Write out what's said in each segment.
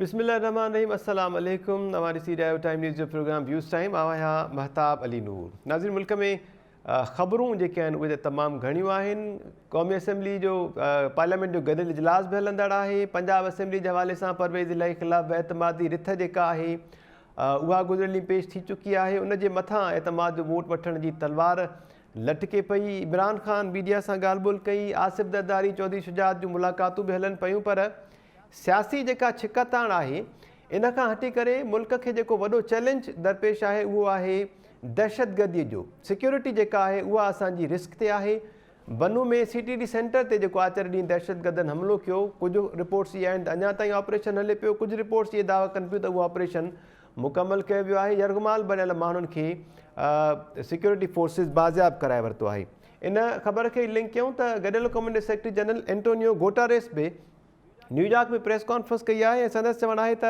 बिस्मिल्लाहिर्रहमानिर्रहीम, अस्सलाम वालेकुम। हमारी सीरिया टाइम न्यूज़ जो प्रोग्राम व्यूज़ टाइम आवा यहाँ महताब अली नूर। नाज़रीन, मुल्क में ख़बरूं जेके आहिनि उहे तमामु घणियूं आहिनि। क़ौमी असम्बली जो पार्लियामेंट जो गॾियल इजलास बि हलंदड़ आहे। पंजाब असम्बली जे हवाले सां परवेज़ इलाही ख़िलाफ़ एतमादी रिथ जेका आहे उहा गुज़िरियल ॾींहुं पेश थी चुकी आहे। उन जे मथां एतमाद जो वोट वठण जी तलवार लटके पई। इमरान ख़ान मीडिया सां ॻाल्हि ॿोल कई। आसिफ़ ज़रदारी, चौधरी शुजात जूं मुलाक़ातूं बि हलनि पयूं, पर सियासी जेका छिकताण आहे इन खां हटी करे मुल्क खे जेको वॾो चैलेंज दरपेश आहे उहो आहे दहशतगर्दीअ जो। सिक्योरिटी जेका आहे उहा असांजी रिस्क ते आहे। बनू में CTD सेंटर ते जेको आचर ॾींहुं दहशतगर्दनि हमलो कयो, कुझु रिपोर्ट्स इहे आहिनि त अञा ताईं ऑपरेशन हले पियो। कुझु रिपोर्ट्स इहे दावा कनि पियूं त उहो ऑपरेशन मुकमल कयो वियो आहे। यरगमाल बणियल माण्हुनि खे सिक्योरिटी फोर्सिस बाज़ियाब कराए वरितो आहे। इन ख़बर खे लिंक कयूं त गॾियल क़ौमुनि जे सेक्रेटरी जनरल एंटोनियो गुटेरेस बि न्यूयॉर्क में प्रेस कॉन्फ्रेंस कई आहे ऐं संदसि चवणु आहे त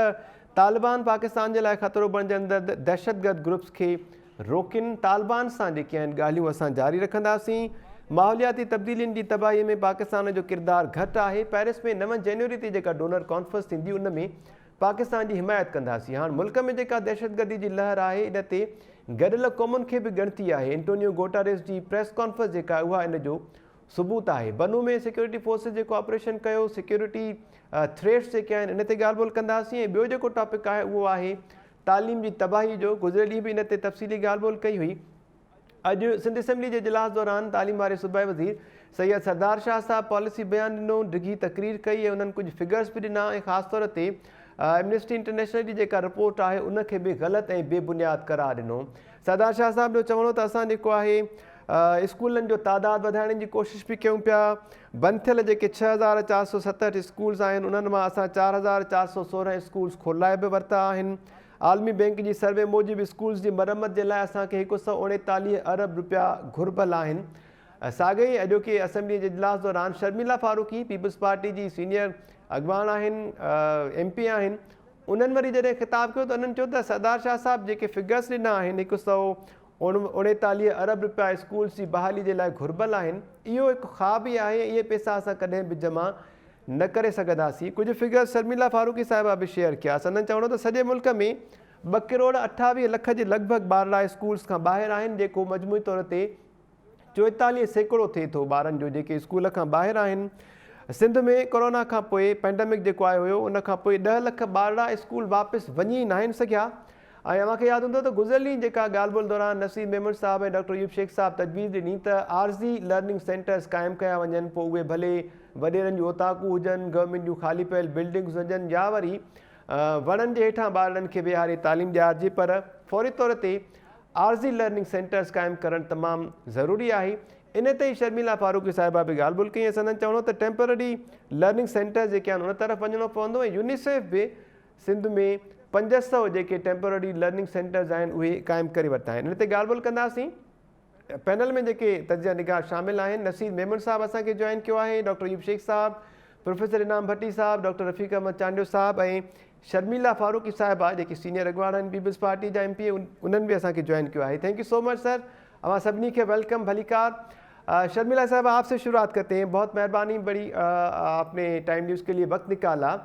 तालिबान पाकिस्तान जे लाइ ख़तरो बणिजंदड़ दहशतगर्द ग्रुप्स खे रोकिन। तालिबान सां जेके आहिनि ॻाल्हियूं असां जारी रखंदासीं। माहौलियाती तब्दीलियुनि जी तबाही में पाकिस्तान जो किरदारु घटि आहे। पेरिस में 9 जनवरी ते जेका डोनर कॉन्फ्रेंस थींदी उन में पाकिस्तान जी हिमायत कंदासीं। हाणे मुल्क में जेका दहशतगर्दी जी लहर आहे इन ते गॾियल क़ौमुनि खे बि ॻणती आहे। एंटोनियो गुटेरेस जी प्रेस कॉन्फ्रेंस जेका आहे उहा इन जो सबूत आहे। बनू में सिक्योरिटी फोर्सिस जेको ऑपरेशन कयो, सिक्योरिटी थ्रेट्स जेके आहिनि इन ते ॻाल्हि ॿोल कंदासीं। ऐं ॿियो जेको टॉपिक आहे उहो आहे तालीम जी तबाही जो। गुज़िरियल ॾींहुं बि इन ते तफ़सीली ॻाल्हि ॿोल कई हुई। अॼु सिंध असम्बली जे इजलास दौरान तालीम वारे सूबाई वज़ीर सैयद सरदार शाह साहब पॉलिसी बयानु ॾिनो, डिघी तक़रीर कई ऐं उन्हनि कुझु फिगर्स बि ॾिना ऐं ख़ासि तौर ते एमनेस्टी इंटरनेशनल जी जेका रिपोर्ट आहे उनखे बि ग़लति ऐं बेबुनियाद करार ॾिनो। सरदार शाह साहब जो चवणो त असां जेको आहे स्कूलनि जो तादादु वधाइण जी कोशिशि बि कयूं पिया। बंदि थियल जेके 6467 स्कूल्स आहिनि उन्हनि मां असां 4416 स्कूल्स खोलाए बि वरिता आहिनि। आलमी बैंक जी सर्वे मूजिबि स्कूल्स जी मरम्मत जे लाइ असांखे 139 अरब रुपया घुर्बल आहिनि। साॻई अॼोके असम्बली जे इजलास दौरान शर्मिला फारूकी पीपल्स पार्टी जी सीनियर अॻवान आहिनि, MP आहिनि, उन्हनि वरी जॾहिं ख़िताबु कयो त उन्हनि चयो त सरदार शाह साहब जेके फिगर्स ॾिना आहिनि 139 अरब रुपया स्कूल्स जी बहाली जे लाइ घुर्बल आहिनि, इहो हिकु ख़्वाबु ई आहे। इहे पैसा असां कॾहिं बि जमा न करे सघंदासीं। कुझु फिगर्स शर्मिला फारूकी साहिबा बि शेयर कया। संदन चवणो त सॼे मुल्क में 2,28,00,000 जे लॻभॻि ॿार स्कूल्स खां ॿाहिरि आहिनि, जेको मजमूई तौर ते 44% थिए थो ॿारनि जो जेके स्कूल खां ॿाहिरि आहिनि। सिंध में कोरोना खां पोइ पेंडेमिक जेको आयो हुयो उन खां पोइ 10 लख ॿार स्कूल वापसि वञी न आहिनि सघिया। ऐं मूंखे यादि हूंदो त गुज़िरियल ॾींहुं जेका ॻाल्हि ॿोल दौरान नसीर मेमन साहब ऐं डॉक्टर यूब शेख साहब तजवीज़ ॾिनी त आर्ज़ी लर्निंग सेंटर्स क़ाइमु कया वञनि, पोइ उहे भले वॾेरनि जूं ओताकूं हुजनि, गवर्नमेंट जूं ख़ाली पियल बिल्डिंग्स हुजनि या वरी वणनि जे हेठां ॿारनि खे विहारे तालीम ॾियारिजे, पर फौरी तौर ते आर्ज़ी लर्निंग सेंटर्स क़ाइमु करणु तमामु ज़रूरी आहे। इन ते ई शर्मिला फारूकी साहिबा बि ॻाल्हि ॿोल कई ऐं संदन चवणो त टेम्पररी लर्निंग सेंटर्स जेके आहिनि उन तरफ़ वञिणो पवंदो ऐं यूनिसेफ बि सिंध में 500 जेके टेम्पररी लर्निंग सेंटर्स आहिनि उहे क़ाइमु करे वरिता आहिनि। इन ते ॻाल्हि ॿोल कंदासीं। पैनल में जेके तजिया निगाह शामिल आहिनि, नसीर मेमन साहब असांखे जॉइन कयो आहे, डॉक्टर यूब शेख साहब, प्रोफेसर इनाम भट्टी साहब, डॉक्टर रफ़ीक अहमद चांडियो साहब ऐं शर्मिला फारूकी साहिबा जेकी सीनियर अॻवान आहिनि पीपल्स पार्टी जा MP, उन्हनि बि असांखे जॉइन कयो आहे। Thank you so much sir, अवां सभिनी खे वेलकम भलीकार। शर्मिला साहब आपसे शुरुआत करते हैं। बहुत मेहरबानी, बड़ी आपने टाइम न्यूज़ के लिए वक्त निकाला।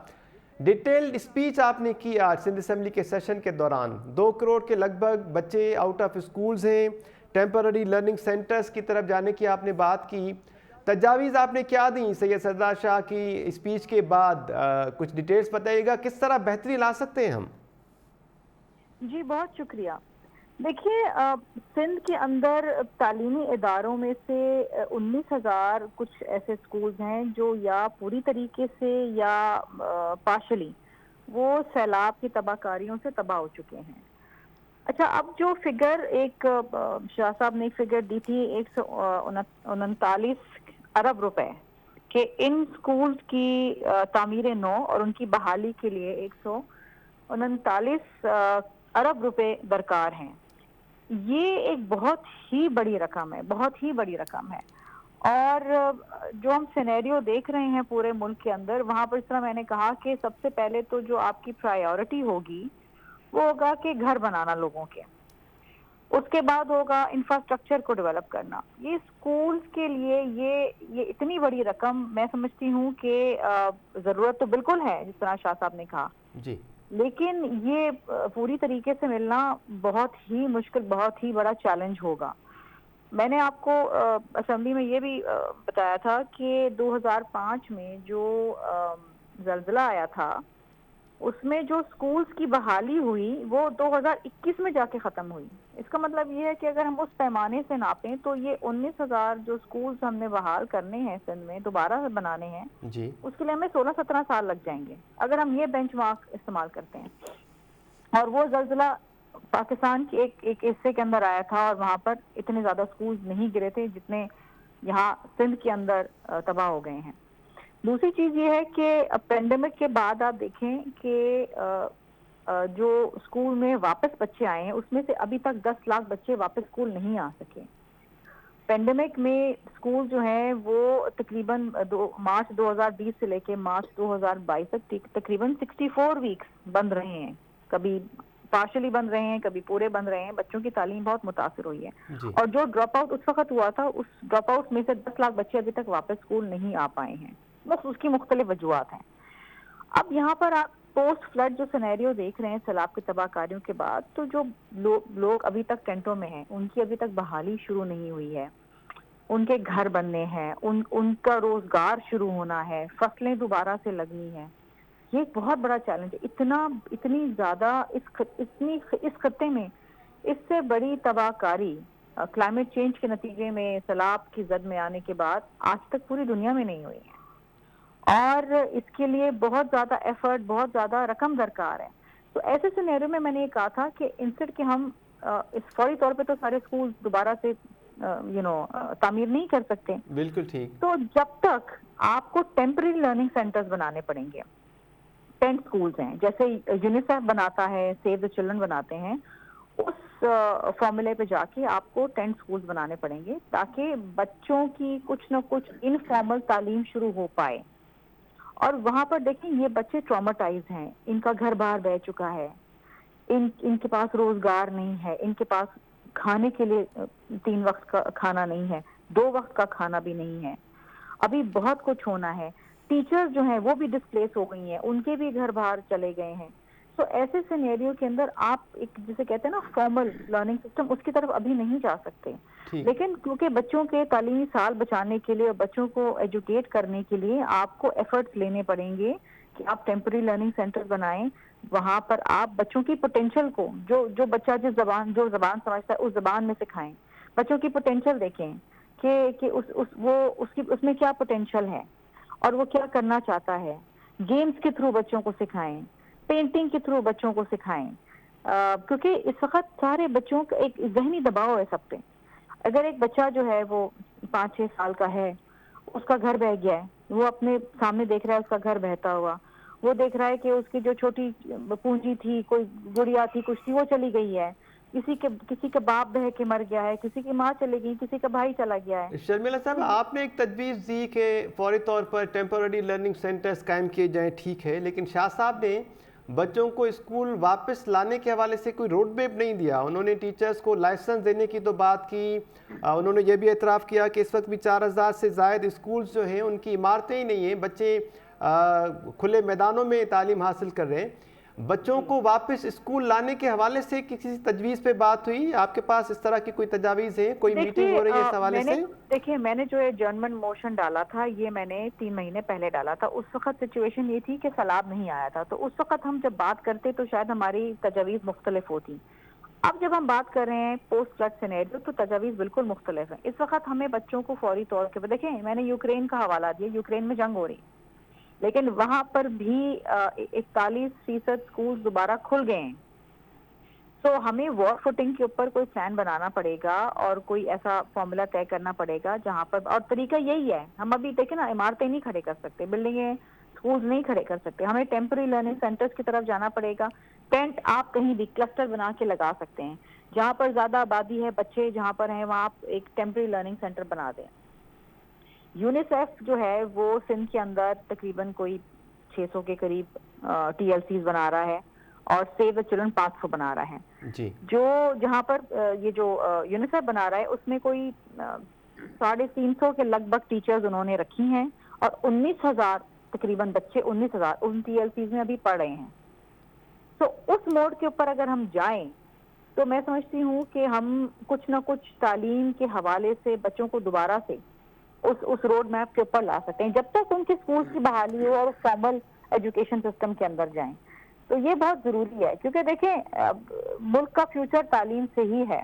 डिटेल्ड स्पीच आपने की आज सिंध असम्बली के सेशन के दौरान। 2 करोड़ के लगभग बच्चे आउट ऑफ स्कूल्स हैं, टेम्पररी लर्निंग सेंटर्स की तरफ जाने की आपने बात की। तजावीज़ आपने क्या दी सैयद सरदार शाह की स्पीच के बाद? कुछ डिटेल्स बताइएगा, किस तरह बेहतरी ला सकते हैं हम? जी बहुत शुक्रिया। देखिए, सिंध के अंदर तालीमी इदारों में से 19,000 कुछ ऐसे स्कूल्स हैं जो या पूरी तरीके से या पार्शली वो सैलाब की तबाहकारियों से तबाह हो चुके हैं। अच्छा, अब जो फिगर एक शाह साहब ने एक फिगर दी थी 139 अरब रुपए के इन स्कूल्स की तामीर नौ और उनकी बहाली के लिए 139 अरब रुपए दरकार हैं। ये एक बहुत ही बड़ी रकम है, बहुत ही बड़ी रकम है। और जो हम सिनेरियो देख रहे हैं पूरे मुल्क के अंदर, वहाँ पर इस तरह मैंने कहा कि सबसे पहले तो जो आपकी प्रायोरिटी होगी वो होगा कि घर बनाना लोगों के। اس کے بعد ہوگا انفراسٹرکچر کو ڈیولپ کرنا. یہ اسکولس کے لیے یہ اتنی بڑی رقم میں سمجھتی ہوں کہ ضرورت تو بالکل ہے جس طرح شاہ صاحب نے کہا, جی لیکن یہ پوری طریقے سے ملنا بہت ہی مشکل, بہت ہی بڑا چیلنج ہوگا. میں نے آپ کو اسمبلی میں یہ بھی بتایا تھا کہ 2005 میں جو زلزلہ آیا تھا اس میں جو سکولز کی بحالی ہوئی وہ 2021 میں جا کے ختم ہوئی. اس کا مطلب یہ ہے کہ اگر ہم اس پیمانے سے ناپیں تو یہ 19,000 جو سکولز ہم نے بحال کرنے ہیں سندھ میں, دوبارہ بنانے ہیں, جی اس کے لیے ہمیں 16-17 سال لگ جائیں گے اگر ہم یہ بینچ مارک استعمال کرتے ہیں. اور وہ زلزلہ پاکستان کے ایک حصے کے اندر آیا تھا اور وہاں پر اتنے زیادہ سکولز نہیں گرے تھے جتنے یہاں سندھ کے اندر تباہ ہو گئے ہیں. دوسری چیز یہ ہے کہ پینڈیمک کے بعد آپ دیکھیں کہ جو اسکول میں واپس بچے آئے ہیں اس میں سے ابھی تک 10 لاکھ بچے واپس اسکول نہیں آ سکے. پینڈیمک میں اسکول جو ہیں وہ تقریباً مارچ 2020 سے لے کے مارچ 2022 تک تقریباً 64 ویکس بند رہے ہیں, کبھی پارشلی بند رہے ہیں, کبھی پورے بند رہے ہیں. بچوں کی تعلیم بہت متاثر ہوئی ہے. جی اور جو ڈراپ آؤٹ اس وقت ہوا تھا اس ڈراپ آؤٹ میں سے 10 لاکھ بچے ابھی تک واپس اسکول نہیں آ پائے ہیں. بس اس کی مختلف وجوہات ہیں. اب یہاں پر آپ پوسٹ فلڈ جو سینیریو دیکھ رہے ہیں سیلاب کی تباہ کاریوں کے بعد, تو جو لوگ ابھی تک ٹینٹوں میں ہیں ان کی ابھی تک بحالی شروع نہیں ہوئی ہے, ان کے گھر بننے ہیں, ان کا روزگار شروع ہونا ہے, فصلیں دوبارہ سے لگنی ہیں. یہ ایک بہت بڑا چیلنج ہے. اتنی زیادہ اس خطے میں اس سے بڑی تباہ کاری کلائمیٹ چینج کے نتیجے میں سیلاب کی زد میں آنے کے بعد آج تک پوری دنیا میں نہیں ہوئی ہے, اور اس کے لیے بہت زیادہ ایفرٹ, بہت زیادہ رقم درکار ہے. تو ایسے سینیریو میں نے یہ کہا تھا کہ انسٹیڈ کہ ہم اس فوری طور پہ تو سارے اسکول دوبارہ سے تعمیر نہیں کر سکتے, بالکل ٹھیک. تو جب تک آپ کو ٹیمپرری لرننگ سینٹرز بنانے پڑیں گے. 10 اسکولز ہیں جیسے یونیسیف بناتا ہے, سیو دا چلڈرن بناتے ہیں, اس فارمولے پہ جا کے آپ کو 10 اسکولز بنانے پڑیں گے تاکہ بچوں کی کچھ نہ کچھ انفارمل تعلیم شروع ہو پائے. اور وہاں پر دیکھیں یہ بچے ٹراماٹائز ہیں, ان کا گھر باہر بہ چکا ہے, ان کے پاس روزگار نہیں ہے, ان کے پاس کھانے کے لیے 3 وقت کا کھانا نہیں ہے, 2 وقت کا کھانا بھی نہیں ہے. ابھی بہت کچھ ہونا ہے. ٹیچرز جو ہیں وہ بھی ڈسپلیس ہو گئی ہیں, ان کے بھی گھر باہر چلے گئے ہیں. سو ایسے سینیریو کے اندر آپ ایک جسے کہتے ہیں نا فارمل لرننگ سسٹم, اس کی طرف ابھی نہیں جا سکتے. ٹھیک لیکن کیونکہ بچوں کے تعلیمی سال بچانے کے لیے اور بچوں کو ایجوکیٹ کرنے کے لیے آپ کو ایفرٹس لینے پڑیں گے کہ آپ ٹیمپرری لرننگ سینٹر بنائیں. وہاں پر آپ بچوں کی پوٹینشیل کو جو بچہ جو زبان سمجھتا ہے اس زبان میں سکھائیں. بچوں کی پوٹینشیل دیکھیں کہ اس میں کیا پوٹینشیل ہے اور وہ کیا کرنا چاہتا ہے. گیمز کے تھرو بچوں کو سکھائیں, پینٹنگ کے تھرو بچوں کو سکھائیں, کیونکہ اس وقت سارے بچوں کا ایک ذہنی دباؤ ہے سب پہ. اگر ایک بچہ جو ہے وہ 5-6 سال کا ہے, اس کا گھر بہہ گیا ہے, وہ اپنے سامنے دیکھ رہا ہے اس کا گھر بہتا ہوا, وہ دیکھ رہا ہے کہ اس کی جو چھوٹی پونجی تھی, کوئی گڑیا تھی, کچھ تھی, وہ چلی گئی ہے, کسی کا باپ بہہ کے مر گیا ہے, کسی کی ماں چلے گئی, کسی کا بھائی چلا گیا ہے. شرمیلا صاحب, آپ نے ایک تجویز دی کہ فوری طور پر ٹیمپرری لرننگ سینٹرز قائم کیے جائیں, ٹھیک ہے, لیکن شاہ صاحب نے بچوں کو اسکول واپس لانے کے حوالے سے کوئی روڈ میپ نہیں دیا. انہوں نے ٹیچرز کو لائسنس دینے کی تو بات کی, انہوں نے یہ بھی اعتراف کیا کہ اس وقت بھی 4,000 سے زائد اسکولز جو ہیں ان کی عمارتیں ہی نہیں ہیں, بچے کھلے میدانوں میں تعلیم حاصل کر رہے ہیں. بچوں کو واپس اسکول لانے کے حوالے سے کسی تجویز پہ بات ہوئی؟ آپ کے پاس اس طرح کی کوئی تجاویز ہیں, کوئی میٹنگ ہو رہی ہے اس حوالے سے؟ دیکھیے میں نے جو جرمن موشن ڈالا تھا یہ میں نے 3 مہینے پہلے ڈالا تھا. اس وقت سچویشن یہ تھی کہ سیلاب نہیں آیا تھا, تو اس وقت ہم جب بات کرتے تو شاید ہماری تجاویز مختلف ہوتی. اب جب ہم بات کر رہے ہیں پوسٹ فلڈ سینیریو تو تجاویز بالکل مختلف ہیں. اس وقت ہمیں بچوں کو فوری طور پہ دیکھیں, میں نے یوکرین کا حوالہ دیا, یوکرین میں جنگ ہو رہی, لیکن وہاں پر بھی 41% اسکول دوبارہ کھل گئے ہیں. تو ہمیں وار فوٹنگ کے اوپر کوئی پلان بنانا پڑے گا اور کوئی ایسا فارمولا طے کرنا پڑے گا جہاں پر, اور طریقہ یہی ہے, ہم ابھی دیکھیں نا عمارتیں نہیں کھڑے کر سکتے, بلڈنگیں اسکولز نہیں کھڑے کر سکتے, ہمیں ٹیمپرری لرننگ سینٹرز کی طرف جانا پڑے گا. ٹینٹ آپ کہیں بھی کلسٹر بنا کے لگا سکتے ہیں, جہاں پر زیادہ آبادی ہے, بچے جہاں پر ہیں وہاں آپ ایک ٹیمپرری لرننگ سینٹر بنا دیں. یونیسیف جو ہے وہ سندھ کے اندر تقریباً کوئی 600 کے قریب TLCs بنا رہا ہے, اور سیو دا چلڈرن 500 بنا رہا ہے. جی جو جہاں پر یہ جو یونیسیف بنا رہا ہے اس میں کوئی 350 کے لگ بھگ ٹیچرز انہوں نے رکھی ہیں اور 19,000 تقریباً بچے 19,000 ان TLCs میں ابھی پڑھ رہے ہیں. تو اس موڈ کے اوپر اگر ہم جائیں تو میں سمجھتی ہوں کہ ہم کچھ نہ کچھ تعلیم کے حوالے سے بچوں کو دوبارہ سے اس روڈ میپ کے اوپر لا سکتے ہیں جب تک ان کے اسکول کی بحالی ہو اور فارمل ایجوکیشن سسٹم کے اندر جائیں. تو یہ بہت ضروری ہے کیونکہ دیکھیں ملک کا فیوچر تعلیم سے ہی ہے.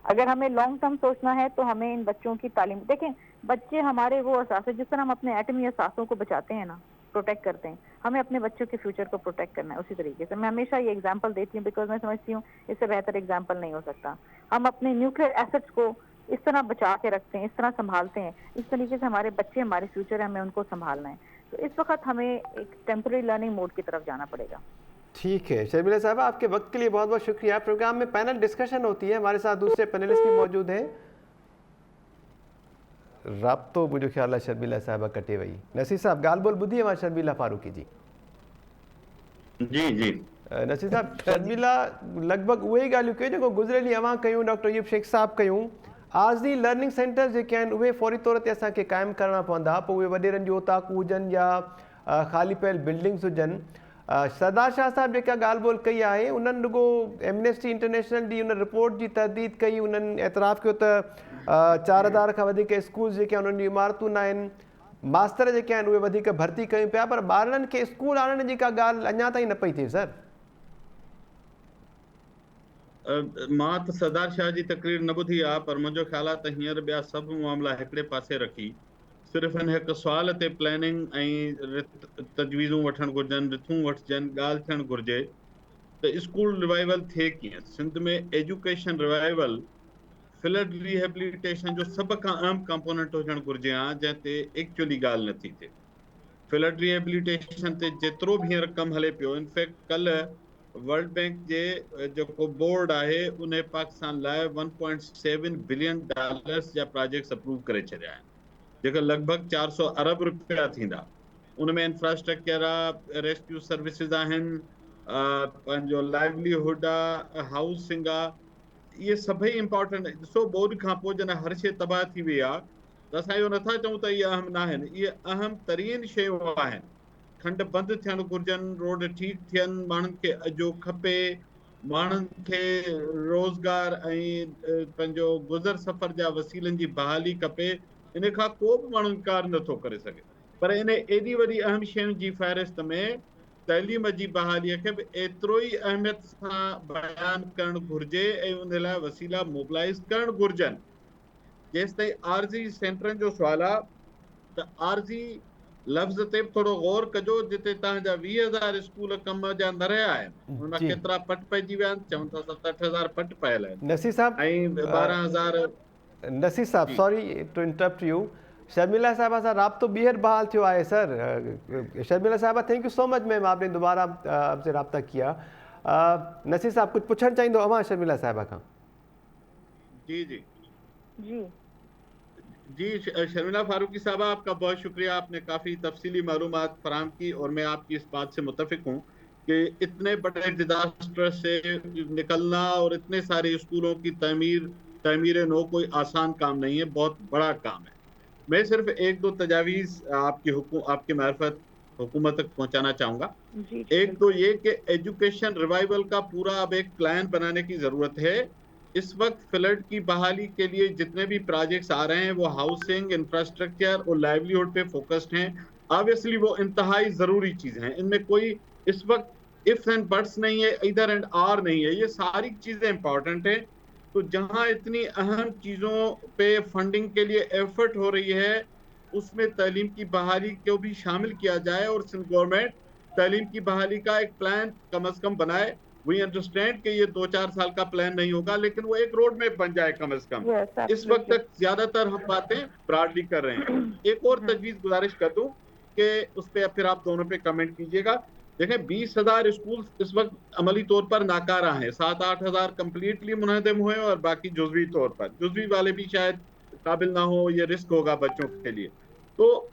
اگر ہمیں لانگ ٹرم سوچنا ہے تو ہمیں ان بچوں کی تعلیم دیکھیں. بچے ہمارے وہ اثاثے جس طرح ہم اپنے ایٹمی اثاثوں کو بچاتے ہیں نا پروٹیکٹ کرتے ہیں ہمیں اپنے بچوں کے فیوچر کو پروٹیکٹ کرنا ہے. اسی طریقے سے میں ہمیشہ یہ ایگزامپل دیتی ہوں بیکاز میں سمجھتی ہوں اس سے بہتر ایگزامپل نہیں ہو سکتا. ہم اپنے نیوکلیئر ایسٹس کو اس طرح بچا کے رکھتے ہیں اس طرح سنبھالتے ہیں اس طریقے سے ہمارے بچے ہمارے فیوچر ہے ہمیں ان کو سنبھالنا ہے. تو اس وقت ہمیں ایک ٹیمپرری لرننگ موڈ کی طرف جانا پڑے گا. ٹھیک ہے شرمیلا صاحبہ آپ کے وقت کے لیے بہت بہت شکریہ. پروگرام میں پینل ڈسکشن ہوتی ہے ہمارے ساتھ دوسرے پینلسٹ بھی موجود ہیں. رابطو مجھے خیال ہے شرمیلا صاحبہ کٹے وئی. نصیر صاحب گال بول بدھی ہمارا شرمیلا فاروقی جی. جی جی نصیر صاحب شرمیلا لگ بھگ وہی گالوں کیوں جو گزرے لی اواں کیوں ڈاکٹر ایوب شیخ صاحب کیوں آرزی لرننگ سینٹر جو ہیں فوری طور تے اساں کے قائم کرنا پوندا پو وڈیرن جو اوتاق ہوجن یا خالی پیل بلڈنگز ہوجن. سردار شاہ صاحب جا گال بول کئی ہے انہوں رگو ایمنیسٹی انٹرنیشنل جی ان رپورٹ کی تردید کئی انہوں اعتراف کیا تو 4,000 کا ودیک اسکولز جو انہوں نے عمارتوں نہ ماسٹر جو ودیک بھرتی کیوں پیا پر ॿारनि کے اسکول आणण जी का ॻाल्हि अञा ताईं न पई थिए सर. मां त सरदार शाह जी तकरीर न ॿुधी आहे पर मुंहिंजो ख़्यालु आहे त हींअर ॿिया सभु मामला हिकिड़े पासे रखी सिर्फ़ु हिन हिकु सुवाल ते प्लानिंग ऐं तजवीज़ूं वठणु घुरिजनि रिथूं वठिजनि ॻाल्हि थियणु घुरिजे त स्कूल रिवाइवल थिए कीअं. सिंध में एजुकेशन रिवाइवल फ्लड रिहेबिलिटेशन जो सभ खां अहम कंपोनेंट हुजणु घुरिजे हा जंहिं ते एक्चुअली ॻाल्हि नथी थिए. फ्लड रिहेबिलिटेशन ते जेतिरो बि हींअर कमु हले पियो इनफैक्ट कल्ह वर्ल्ड बैंक जे जेको बोर्ड आहे उन पाकिस्तान लाइ $1.7 बिलियन जा प्रोजेक्ट्स अप्रूव करे छॾिया आहिनि जेका लॻभॻि 400 अरब रुपया थींदा. उन में इंफ्रास्ट्रक्चर आहे रेस्क्यू सर्विसिस आहिनि पंहिंजो लाइवलीहुड आहे हाउसिंग आहे. इहे सभई इम्पोर्टेंट ॾिसो बोर्ड खां पोइ जॾहिं हर शइ तबाह थी वई आहे त असां इहो नथा चऊं त इहे अहम न आहिनि. इहे अहम तरीन शयूं आहिनि. खंड बंदि थियणु घुरिजनि रोड ठीकु थियनि माण्हुनि खे अजो खपे माण्हुनि खे रोज़गार ऐं पंहिंजो गुज़र सफ़र जा वसीलनि जी बहाली खपे. इन खां को बि माण्हू इनकार नथो करे सघे पर इन एॾी वॾी अहम शयुनि जी फ़हरिस्त में तइलीम जी बहालीअ खे बि एतिरो ई अहमियत सां बयानु करणु घुरिजे ऐं उन लाइ वसीला मोबिलाइज़ करणु घुरिजनि. जेसिताईं आरज़ी सेंटरनि जो सुवालु आहे त आरज़ी लफ़्ज़ ते बि थोरो गौर कजो जिते तव्हांजा 20,000 स्कूल कम जा न रहिया आहिनि हुन केतिरा पट पइजी विया आहिनि. चवनि था 7-8,000 पट पयल आहिनि नसीर साहब ऐं 12,000. नसीर साहब sorry to interrupt you. Sharmila साहबा सां राब्तो ॿीहर बहाल थियो आहे सर. शर्मिला साहबा thank you so much ma'am आपने दोबारा आपसे रब्ता किया. नसीर साहब कुछ पूछना चाहिए अवां शर्मिला साहबा का. जी जी जी जी शर्मिला फारूकी साहबा आपका बहुत शुक्रिया. आपने काफ़ी तफसीली मालूमात फराहम की और मैं आपकी इस बात से मुतफिक हूँ कि इतने बड़े डिजास्टर से निकलना और इतने सारे स्कूलों की तमीर नो कोई आसान काम नहीं है बहुत बड़ा काम है. मैं सिर्फ एक दो तजावीज़ आपकी मार्फत हुकूमत तक पहुँचाना चाहूँगा. एक तो ये कि एजुकेशन रिवाइवल का पूरा अब एक प्लान बनाने की ज़रूरत है. इस वक्त फ्लड की बहाली के लिए जितने भी प्रोजेक्ट्स आ रहे हैं वो हाउसिंग इंफ्रास्ट्रक्चर और लाइवलीहुड पे फोकस्ड हैं. ऑब्वियसली वो इंतहाई ज़रूरी चीज़ें हैं. इनमें कोई इस वक्त इफ्स एंड बट्स नहीं है इधर एंड आर नहीं है. ये सारी चीज़ें इंपॉर्टेंट हैं. तो जहाँ इतनी अहम चीज़ों पे फंडिंग के लिए एफर्ट हो रही है उसमें तालीम की बहाली को भी शामिल किया जाए और सिंध गवर्नमेंट तालीम की बहाली का एक प्लान कम अज़ कम बनाए. वी अंडरस्टैंड कि ये 2-4 साल का प्लान नहीं होगा लेकिन वो एक रोड मैप बन जाए कम अज़ कम. इस वक्त तक ज़्यादातर हम बातें ब्रॉडली कर रहे हैं. एक और तजवीज़ गुजारिश कर दूँ कि उस पर फिर आप दोनों पे कमेंट कीजिएगा. देखें 20,000 स्कूल इस वक्त अमली तौर पर नाकारा हैं. 7-8 हज़ार कम्प्लीटली मुनहदम हुए और बाकी जुज़वी तौर पर जुज़वी वाले भी शायद काबिल ना हो. ये रिस्क होगा बच्चों के लिए. तो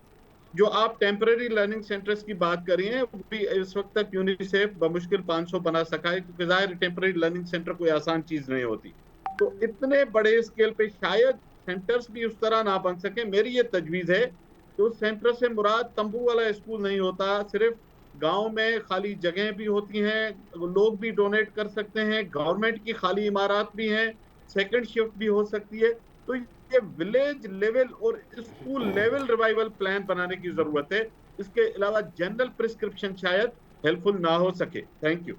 جو آپ ٹیمپرری لرننگ سینٹرز کی بات کر رہی ہیں وہ بھی اس وقت تک یونیسیف بمشکل 500 بنا سکا ہے، کیونکہ ظاہر ٹیمپرری لرننگ سینٹر کوئی آسان چیز نہیں ہوتی. تو اتنے بڑے اسکیل پہ شاید سینٹرز بھی اس طرح نہ بن سکیں. میری یہ تجویز ہے کہ اس سینٹر سے مراد تمبو والا اسکول نہیں ہوتا، صرف گاؤں میں خالی جگہیں بھی ہوتی ہیں، لوگ بھی ڈونیٹ کر سکتے ہیں، گورنمنٹ کی خالی عمارات بھی ہیں، سیکنڈ شفٹ بھی ہو سکتی ہے. تو یہ ولیج لیول اور اسکول لیول ریوائیول پلان بنانے کی ضرورت ہے. اس کے علاوہ جنرل پرسکرپشن شاید ہیلپ فل نہ ہو سکے. Thank you.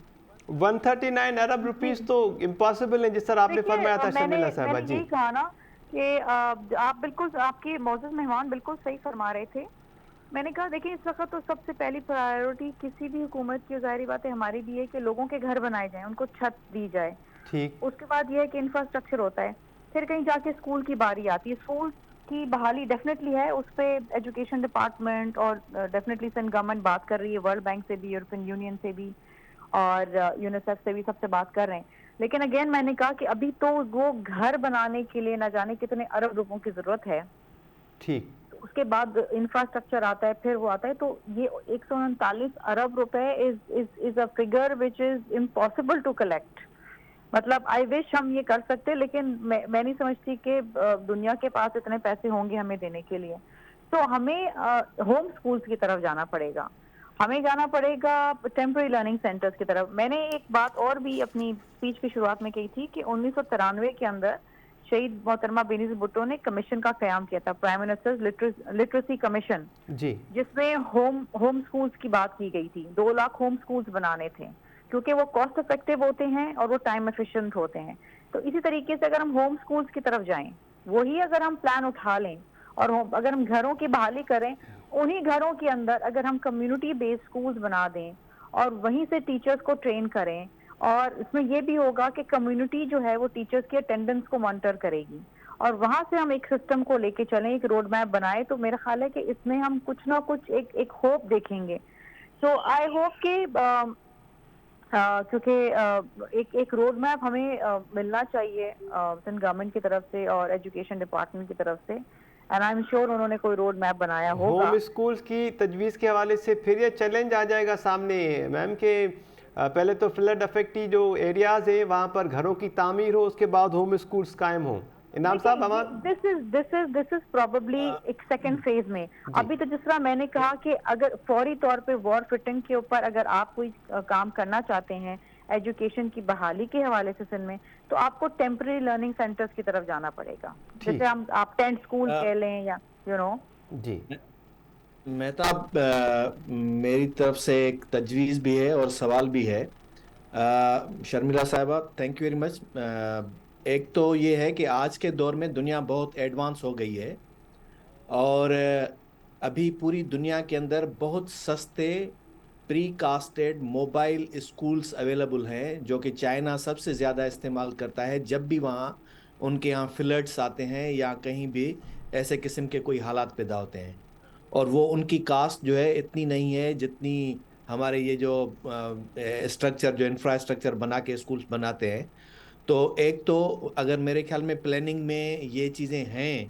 139 ارب روپیز تو امپاسبل ہے جس طرح آپ نے فرمایا تھا شرمیلا صاحبہ. جی یہی کہا نا کہ آپ بالکل، آپ کے معزز مہمان بالکل صحیح فرما رہے تھے. میں نے کہا دیکھیں اس وقت تو سب سے پہلی پرائیورٹی کسی بھی حکومت کی، ظاہری بات ہے ہماری بھی ہے، کہ لوگوں کے گھر بنائے جائیں، ان کو چھت دی جائے. ٹھیک. اس کے بعد یہ ہے کہ انفراسٹرکچر ہوتا ہے، پھر کہیں جا کے اسکول کی باری آتی ہے. اسکول کی بحالی ڈیفینیٹلی ہے، اس پہ ایجوکیشن ڈپارٹمنٹ اور ڈیفینیٹلی سندھ گورنمنٹ بات کر رہی ہے، ورلڈ بینک سے بھی، یورپین یونین سے بھی اور یونیسیف سے بھی، سب سے بات کر رہے ہیں. لیکن اگین میں نے کہا کہ ابھی تو وہ گھر بنانے کے لیے نہ جانے کتنے ارب روپوں کی ضرورت ہے. ٹھیک. اس کے بعد انفراسٹرکچر آتا ہے، پھر وہ آتا ہے. تو یہ 139 ارب روپے is a figure which is impossible to collect. مطلب آئی وش ہم یہ کر سکتے، لیکن میں نہیں سمجھتی کہ دنیا کے پاس اتنے پیسے ہوں گے ہمیں دینے کے لیے. تو ہمیں ہوم اسکولس کی طرف جانا پڑے گا، ہمیں جانا پڑے گا ٹیمپرری لرننگ سینٹرز کی طرف. میں نے ایک بات اور بھی اپنی اسپیچ کی شروعات میں کہی تھی کہ 1993 کے اندر شہید محترمہ بینظیر بھٹو نے کمیشن کا قیام کیا تھا، پرائم منسٹر لٹریسی کمیشن، جی جس میں ہوم اسکولز کی بات کی گئی تھی. 2 لاکھ ہوم اسکولز بنانے تھے کیونکہ وہ کاسٹ افیکٹو ہوتے ہیں اور وہ ٹائم ایفیشینٹ ہوتے ہیں. تو اسی طریقے سے اگر ہم ہوم اسکولز کی طرف جائیں، وہی اگر ہم پلان اٹھا لیں اور اگر ہم گھروں کی بحالی کریں، انہی گھروں کے اندر اگر ہم کمیونٹی بیسڈ اسکولز بنا دیں اور وہیں سے ٹیچرز کو ٹرین کریں، اور اس میں یہ بھی ہوگا کہ کمیونٹی جو ہے وہ ٹیچرز کی اٹینڈنس کو مانیٹر کرے گی، اور وہاں سے ہم ایک سسٹم کو لے کے چلیں، ایک روڈ میپ بنائے، تو میرا خیال ہے کہ اس میں ہم کچھ نہ کچھ ایک ہوپ دیکھیں گے. سو آئی ہوپ کہ کیونکہ ایک روڈ میپ ہمیں ملنا چاہیے سندھ گورنمنٹ کی طرف سے اور ایجوکیشن ڈپارٹمنٹ کی طرف سے، اینڈ آئی ایم شیور انہوں نے کوئی روڈ میپ بنایا ہوگا. ہوم اسکولز کی تجویز کے حوالے سے پھر یہ چیلنج آ جائے گا سامنے میم کہ پہلے تو فلڈ افیکٹی جو ایریاز ہیں وہاں پر گھروں کی تعمیر ہو، اس کے بعد ہوم اسکولز قائم ہوں. انعام صاحب دس از پروبیبلی ایک سیکنڈ فیز میں. ابھی تو جس طرح میں نے کہا کہ اگر فوری طور پہ وار فٹنگ کے اوپر اگر آپ کوئی کام کرنا چاہتے ہیں ایجوکیشن کی بحالی کے حوالے سے سندھ میں، تو آپ کو ٹیمپرری لرننگ سینٹرز کی طرف جانا پڑے گا، جیسے آپ ٹینٹ اسکول کہہ لیں یا جی. مہتاب میری طرف سے ایک تجویز بھی ہے اور سوال بھی ہے. شرمیلا صاحبہ تھینک یو ویری مچ. ایک تو یہ ہے کہ آج کے دور میں دنیا بہت ایڈوانس ہو گئی ہے، اور ابھی پوری دنیا کے اندر بہت سستے پری کاسٹڈ موبائل اسکولز اویلیبل ہیں جو کہ چائنا سب سے زیادہ استعمال کرتا ہے جب بھی وہاں ان کے یہاں فلڈس آتے ہیں یا کہیں بھی ایسے قسم کے کوئی حالات پیدا ہوتے ہیں. اور وہ ان کی کاسٹ جو ہے اتنی نہیں ہے جتنی ہمارے یہ جو اسٹرکچر جو انفراسٹرکچر بنا کے اسکولز بناتے ہیں. تو ایک تو اگر میرے خیال میں پلاننگ میں یہ چیزیں ہیں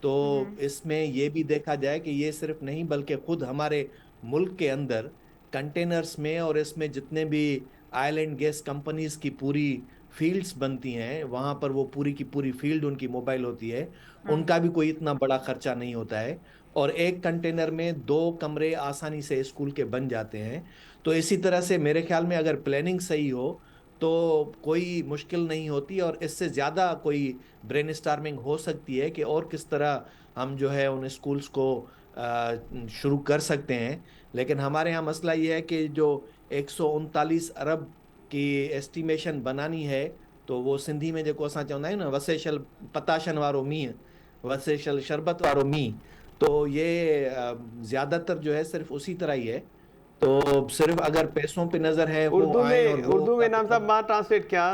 تو اس میں یہ بھی دیکھا جائے کہ یہ صرف نہیں بلکہ خود ہمارے ملک کے اندر کنٹینرز میں اور اس میں جتنے بھی آئل اینڈ گیس کمپنیز کی پوری فیلڈز بنتی ہیں وہاں پر وہ پوری کی پوری فیلڈ ان کی موبائل ہوتی ہے، ان کا بھی کوئی اتنا بڑا خرچہ نہیں ہوتا ہے، اور ایک کنٹینر میں 2 کمرے آسانی سے اسکول کے بن جاتے ہیں. تو اسی طرح سے میرے خیال میں اگر پلاننگ صحیح ہو تو کوئی مشکل نہیں ہوتی، اور اس سے زیادہ کوئی برین اسٹارمنگ ہو سکتی ہے کہ اور کس طرح ہم جو ہے ان اسکولز کو شروع کر سکتے ہیں. لیکن ہمارے ہاں مسئلہ یہ ہے کہ جو 139 ارب کی ایسٹیمیشن بنانی ہے تو وہ سندھی میں جو اساں چوندا آहियूं نا وسیشل پتاشن وارو مینہ، وسیشل شربت وارو مینہ، تو یہ زیادہ تر جو ہے صرف اسی طرح ہی ہے. تو صرف اگر پیسوں پہ نظر ہے وہ آئیں اور اردو میں انعام صاحب ماں ٹرانسلیٹ کیا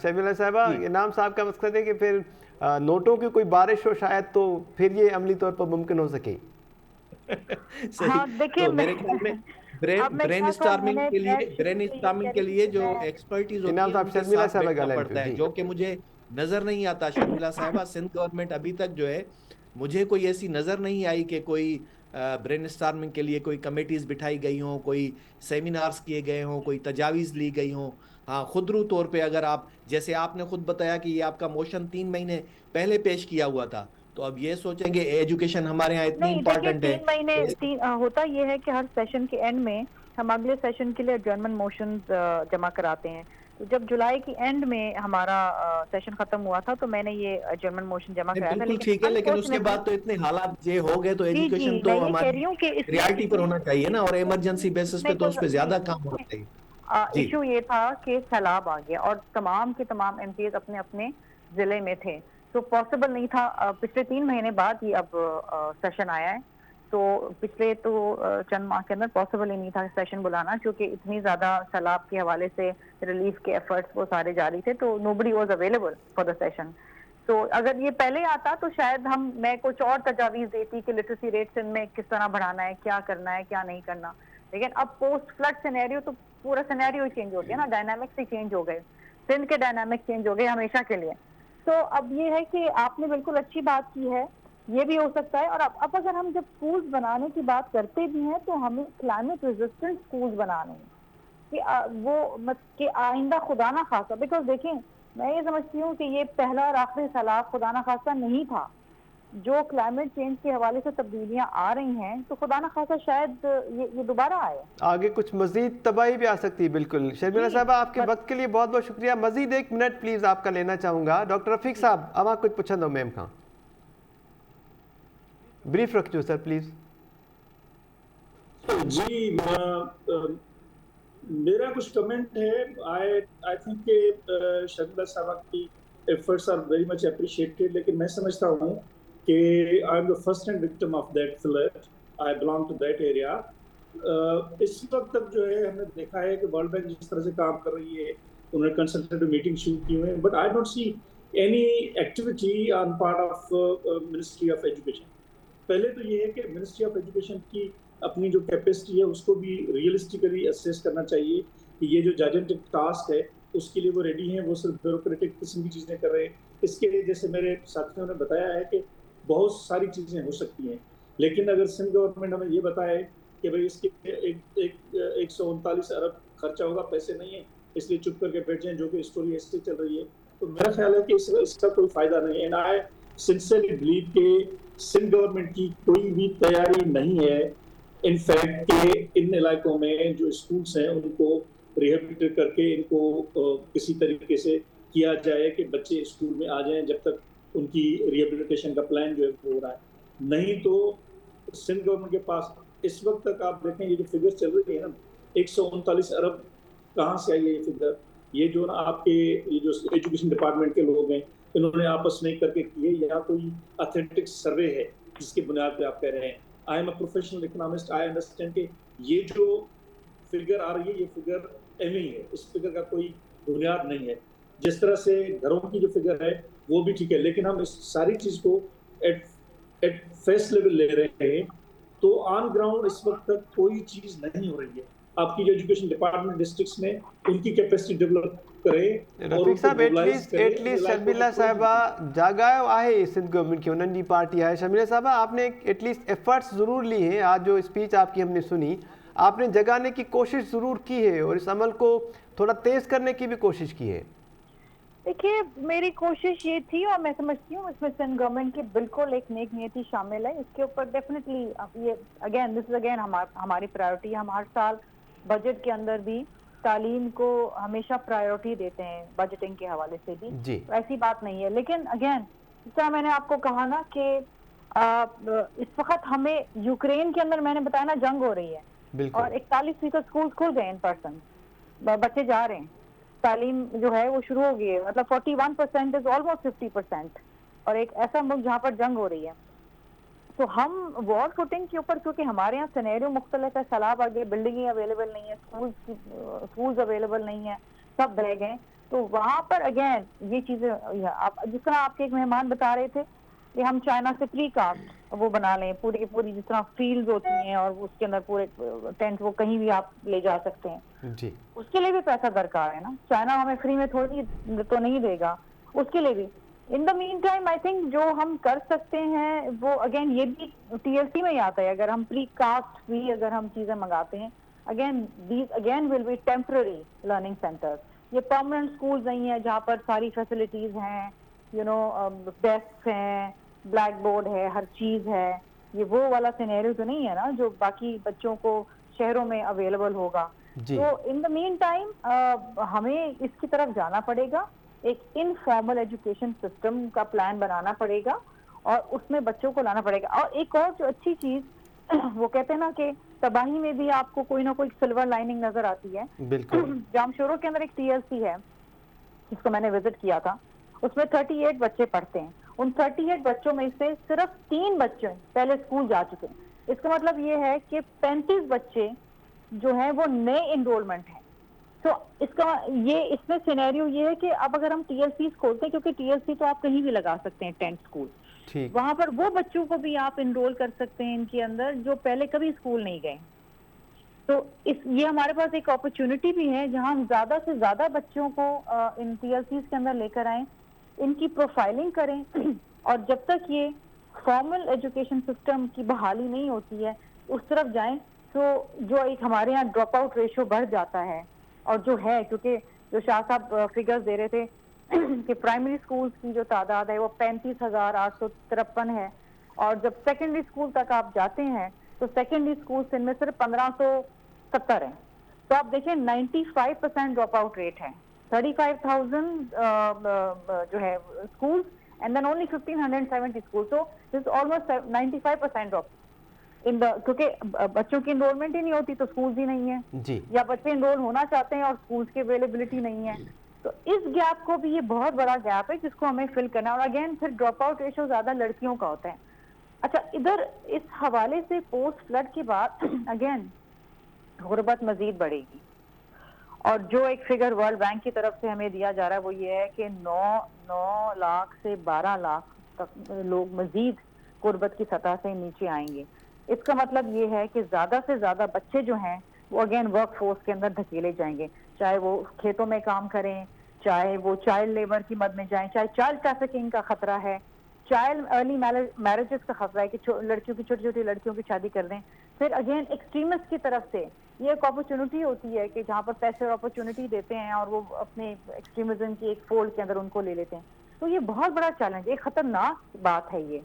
شرمیلا صاحبہ. انعام صاحب کا مقصد ہے کہ پھر نوٹوں کی کوئی بارش ہو شاید تو پھر یہ عملی طور پر ممکن ہو سکے. تو میرے خیال میں برین اسٹارمنگ کے لیے جو ایکسپرٹیز ہوتی ہے ان کے ساتھ بیٹھنا پڑتا ہے، جو کہ مجھے نظر نہیں آتا. شرمیلا صاحبہ سندھ گورنمنٹ ابھی تک جو ہے مجھے کوئی ایسی نظر نہیں آئی کہ کوئی برین اسٹارمنگ کے لیے کوئی کمیٹیز بٹھائی گئی ہوں, کوئی سیمینارز کیے گئے ہوں, کوئی تجاویز لی گئی ہوں. ہاں, خودرو طور پہ اگر آپ, جیسے آپ نے خود بتایا کہ یہ آپ کا موشن 3 مہینے پہلے پیش کیا ہوا تھا, تو اب یہ سوچیں گے ایجوکیشن ہمارے ہاں اتنی نہیں دیکھیے امپورٹنٹ ہے. 3 مہینے ہوتا یہ ہے کہ ہر سیشن کے اینڈ میں ہم اگلے سیشن کے لیے جرمن موشنز جمع کراتے ہیں. تو جب جولائی کی اینڈ میں ہمارا سیشن ختم ہوا تھا تو میں نے یہ جرمن موشن جمع کرایا تھا. بالکل ٹھیک ہے, لیکن اس کے unfortunately- بعد تو اتنے حالات یہ ہو گئے تو جی ایجوکیشن میں تو یہ کہہ ہماری رہی ہوں کہ اس پریارٹی پر ہونا چاہیے نا, اور ایمرجنسی بیسس پہ تو اس پہ زیادہ کام ہونا چاہیے. جی ایشو یہ تھا کہ سیلاب آ گیا اور تمام کے تمام ایم پی ایز اپنے اپنے ضلع میں تھے, تو پاسبل نہیں تھا. پچھلے 3 مہینے بعد یہ اب سیشن آیا ہے, تو پچھلے تو چند ماہ کے اندر پاسبل ہی نہیں تھا سیشن بلانا, کیونکہ اتنی زیادہ سیلاب کے حوالے سے ریلیف کے ایفرٹس وہ سارے جاری تھے, تو nobody was available for the session. تو اگر یہ پہلے آتا تو شاید میں کچھ اور تجاویز دیتی کہ لٹریسی ریٹس ان میں کس طرح بڑھانا ہے, کیا کرنا ہے, کیا نہیں کرنا. لیکن اب پوسٹ فلڈ سینیریو تو پورا سینیریو چینج ہو گیا نا, ڈائنامکس ہی چینج ہو گئے, سندھ کے ڈائنامکس چینج ہو گئے ہمیشہ کے لیے. تو اب یہ ہے کہ آپ نے بالکل اچھی بات کی ہے, یہ بھی ہو سکتا ہے. اور اب اگر ہم جب اسکولز بنانے کی بات کرتے بھی ہیں تو ہمیں کلائمیٹ ریزسٹنٹ اسکولز بنانے ہیں کہ وہ کہ آئندہ خدا نہ خواستہ, بیکاز دیکھیں میں یہ سمجھتی ہوں کہ یہ پہلا اور آخری سیلاب خدا نہ خواستہ نہیں تھا. جو کلائمیٹ چینج کے حوالے سے تبدیلیاں آ رہی ہیں تو خدا نہ خواستہ شاید یہ دوبارہ آئے, آگے کچھ مزید تباہی بھی آ سکتی ہے. بالکل شرمیلا صاحبہ, آپ کے وقت کے لیے بہت بہت شکریہ. مزید 1 منٹ پلیز آپ کا لینا چاہوں گا. ڈاکٹر رفیق صاحب, اب کچھ پوچھنا میم کھاں بریف رکھجو سر پلیز. جی میرا کچھ کمنٹ ہے. آئی تھنک کہ شرمیلا صاحبہ کی efforts are very much appreciated, لیکن میں سمجھتا ہوں کہ I am the first hand victim of that flood. I belong to that area. اس وقت تک جو ہے ہم نے دیکھا ہے کہ ورلڈ بینک جس طرح سے کام کر رہی ہے, انہوں نے کنسلٹیو میٹنگ شروع کی ہوئے ہیں, but I don't see any activity on part of ministry of education. پہلے تو یہ ہے کہ منسٹری آف ایجوکیشن کی اپنی جو کیپیسٹی ہے اس کو بھی ریئلسٹکلی اسیس کرنا چاہیے کہ یہ جو جائنٹک ٹاسک ہے اس کے لیے وہ ریڈی ہیں, وہ صرف بیوروکریٹک قسم کی چیزیں کر رہے ہیں. اس کے لیے جیسے میرے ساتھیوں نے بتایا ہے کہ بہت ساری چیزیں ہو سکتی ہیں, لیکن اگر سندھ گورنمنٹ ہمیں یہ بتائے کہ بھائی اس کے 139 ارب خرچہ ہوگا, پیسے نہیں ہیں, اس لیے چپ کر کے بیٹھ جائیں, جو کہ اسٹوری ایسے چل رہی ہے, تو میرا خیال ہے کہ اس کا کوئی فائدہ نہیں ہے. اینڈ آئی سنسیئرلی بلیو کہ سندھ گورنمنٹ کی کوئی بھی تیاری نہیں ہے ان فیکٹ کہ ان علاقوں میں جو اسکولس ہیں ان کو ریہیبلیٹیٹ کر کے ان کو کسی طریقے سے کیا جائے کہ بچے اسکول میں آ جائیں جب تک ان کی ریہیبلیٹیشن کا پلان جو ہے وہ ہو رہا ہے. نہیں تو سندھ گورنمنٹ کے پاس اس وقت تک آپ دیکھیں یہ جو فگر چل رہی ہے نا, 139 ارب کہاں سے آئی ہے یہ فگر؟ یہ جو نا آپ کے یہ جو ایجوکیشن ڈپارٹمنٹ کے لوگ ہیں انہوں نے آپس میں کر کے کیے, یا کوئی اتھینٹک سروے ہے جس کی بنیاد پہ آپ کہہ رہے ہیں؟ I am a professional economist. I understand کہ یہ جو فگر آ رہی ہے یہ فگر ایویں ہے, اس فگر کا کوئی بنیاد نہیں ہے. جس طرح سے گھروں کی جو فگر ہے وہ بھی ٹھیک ہے, لیکن ہم اس ساری چیز کو ایٹ فیس لیول لے رہے ہیں, تو آن گراؤنڈ اس وقت تک کوئی چیز نہیں ہو رہی ہے. آپ کی جو ایجوکیشن ڈپارٹمنٹ ڈسٹرکٹس میں ان کی کیپیسٹی ڈیولپ کرے. رفیق صاحب, ایٹ لیسٹ شرمیلا صاحبہ جاگاؤ آئے سندھ گورنمنٹ کی, انہوں کی پارٹی آئے. شرمیلا صاحبہ, آپ نے ایٹ لیسٹ ایفرٹس ضرور لی ہیں. آج جو اسپیچ آپ کی ہم نے سنی, آپ نے جگانے کی کوشش ضرور کی ہے اور اس عمل کو تھوڑا تیز کرنے کی بھی کوشش کی ہے. دیکھیے میری کوشش یہ تھی, اور میں سمجھتی ہوں اس میں سندھ گورنمنٹ کی بالکل ایک نیک نیتی شامل ہے. اس کے اوپر ڈیفینیٹلی یہ دس از اگین ہماری پرائیورٹی. ہم ہر سال بجٹ کے اندر بھی تعلیم کو ہمیشہ پرائیورٹی دیتے ہیں, بجٹنگ کے حوالے سے بھی. جی, ایسی بات نہیں ہے, لیکن اگین جس طرح میں نے آپ کو کہا نا کہ اس وقت ہمیں یوکرین کے اندر میں نے بتایا نا جنگ ہو رہی ہے, اور 41% اسکول کھل گئے ان پرسن, بچے جا رہے ہیں, تعلیم جو ہے وہ شروع ہو گئی ہے. مطلب 41% از آلموسٹ 50%, اور ایک ایسا ملک جہاں پر جنگ ہو رہی ہے. تو ہم وار فوٹنگ کے اوپر, کیونکہ ہمارے یہاں سینیریو مختلف ہے, سیلاب آگے, بلڈنگیں اویلیبل نہیں ہے, اسکولز اویلیبل نہیں ہے, سب رہ گئے. تو وہاں پر اگین یہ چیزیں, جس طرح آپ کے ایک مہمان بتا رہے تھے کہ ہم چائنا سے پری کاسٹ وہ بنا لیں, پوری کی پوری جس طرح فیلڈ ہوتی ہیں اور اس کے اندر پورے ٹینٹ وہ کہیں بھی آپ لے جا سکتے ہیں. جی, اس کے لیے بھی پیسہ درکار ہے نا. چائنا ہمیں فری میں تھوڑی تو نہیں دے گا, اس کے لیے بھی. In the mean time I think जो हम कर सकते हैं वो अगेन ये भी TLC में ही आता है. अगर हम प्री कास्ट भी अगर हम चीजें मंगाते हैं, again these again will be temporary learning centres. ये परमानेंट स्कूल्स नहीं है जहाँ पर सारी फैसिलिटीज हैं, यू नो डेस्क हैं, ब्लैक बोर्ड है, हर चीज है. ये वो वाला सिनेरियो तो नहीं है ना जो बाकी बच्चों को शहरों में अवेलेबल होगा. तो इन द मीन टाइम हमें इसकी तरफ जाना पड़ेगा. एक इनफॉर्मल एजुकेशन सिस्टम का प्लान बनाना पड़ेगा और उसमें बच्चों को लाना पड़ेगा. और एक और जो अच्छी चीज वो कहते हैं ना कि तबाही में भी आपको कोई ना कोई सिल्वर लाइनिंग नजर आती है. बिल्कुल. जामशोरो के अंदर एक TLC है जिसको मैंने विजिट किया था. उसमें 38 बच्चे पढ़ते हैं. उन 38 बच्चों में से सिर्फ 3 बच्चे पहले स्कूल जा चुके हैं. इसका मतलब ये है कि 35 बच्चे जो हैं वो नए इनरोलमेंट हैं. तो इसका ये इसमें सिनेरियो ये है कि अब अगर हम TLCs खोलते हैं, क्योंकि TLC तो आप कहीं भी लगा सकते हैं, टेंट स्कूल, वहां पर वो बच्चों को भी आप इनरोल कर सकते हैं इनके अंदर जो पहले कभी स्कूल नहीं गए. तो ये हमारे पास एक अपॉर्चुनिटी भी है जहां हम ज्यादा से ज्यादा बच्चों को इन TLCs के अंदर लेकर आए, इनकी प्रोफाइलिंग करें. और जब तक ये फॉर्मल एजुकेशन सिस्टम की बहाली नहीं होती है उस तरफ जाएं, तो जो एक हमारे यहाँ ड्रॉप आउट रेशो बढ़ जाता है. और जो है, क्योंकि जो शाह साहब फिगर्स दे रहे थे कि प्राइमरी स्कूल्स की जो तादाद है वो 35,853 है, और जब सेकेंडरी स्कूल तक आप जाते हैं तो सेकेंडरी स्कूल इनमें सिर्फ 1570 है. तो आप देखिए 95% ड्रॉप आउट रेट है. 35,000 जो है schools and then only 1,570 school. तो this almost 95% drop in the, क्योंकि बच्चों की इनरोलमेंट ही नहीं होती तो स्कूल्स ही नहीं है जी. या बच्चे इनरोल होना चाहते हैं और स्कूल्स की अवेलेबिलिटी नहीं है. तो इस गैप को भी, ये बहुत बड़ा गैप है जिसको हमें फिल करना है. और अगेन फिर ड्रॉप आउट रेशो ज्यादा लड़कियों का होता है. अच्छा, इधर इस हवाले से पोस्ट फ्लड के बाद अगेन गुर्बत मजीद बढ़ेगी. और जो एक फिगर वर्ल्ड बैंक की तरफ से हमें दिया जा रहा है वो ये है कि 9 लाख से 12 लाख तक लोग मजीद गुर्बत की सतह से नीचे आएंगे. इसका मतलब ये है कि ज्यादा से ज्यादा बच्चे जो हैं वो अगेन वर्क फोर्स के अंदर धकेले जाएंगे, चाहे वो खेतों में काम करें, चाहे वो चाइल्ड लेबर की मद में जाएं, चाहे चाइल्ड ट्रैफिकिंग का खतरा है, चाइल्ड अर्ली मैरिजेस का खतरा है कि लड़कियों की, छोटी छोटी लड़कियों की शादी कर दें. फिर अगेन एक्सट्रीमिस्ट की तरफ से ये एक अपॉर्चुनिटी होती है कि जहाँ पर पैसे और अपॉर्चुनिटी देते हैं और वो अपने एक्सट्रीमिज्म की एक फोल्ड के अंदर उनको ले लेते हैं. तो ये बहुत बड़ा चैलेंज, एक खतरनाक बात है ये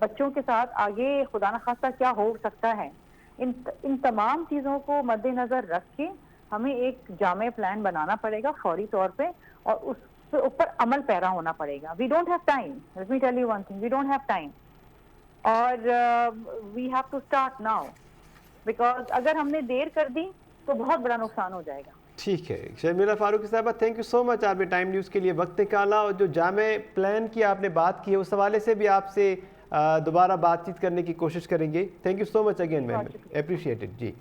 बच्चों के साथ आगे खुदा न खास्ता क्या हो सकता है. इन तमाम चीजों को मद्देनजर रख के हमें एक जामे प्लान बनाना पड़ेगा फौरी तौर पे, और उसके ऊपर अमल पैरा होना पड़ेगा. We don't have time, let me tell you one thing, we don't have time, और we have to start now, because अगर हमने देर कर दी तो बहुत बड़ा नुकसान हो जाएगा. ठीक है शर्मिला फारूकी साहबा, थैंक यू सो मच, आपने टाइम न्यूज़ के लिए वक्त निकाला और जो जामे प्लान की आपने बात की है उस हवाले से भी आपसे दोबारा बातचीत करने की कोशिश करेंगे. Thank you so much again ma'am, appreciated. जी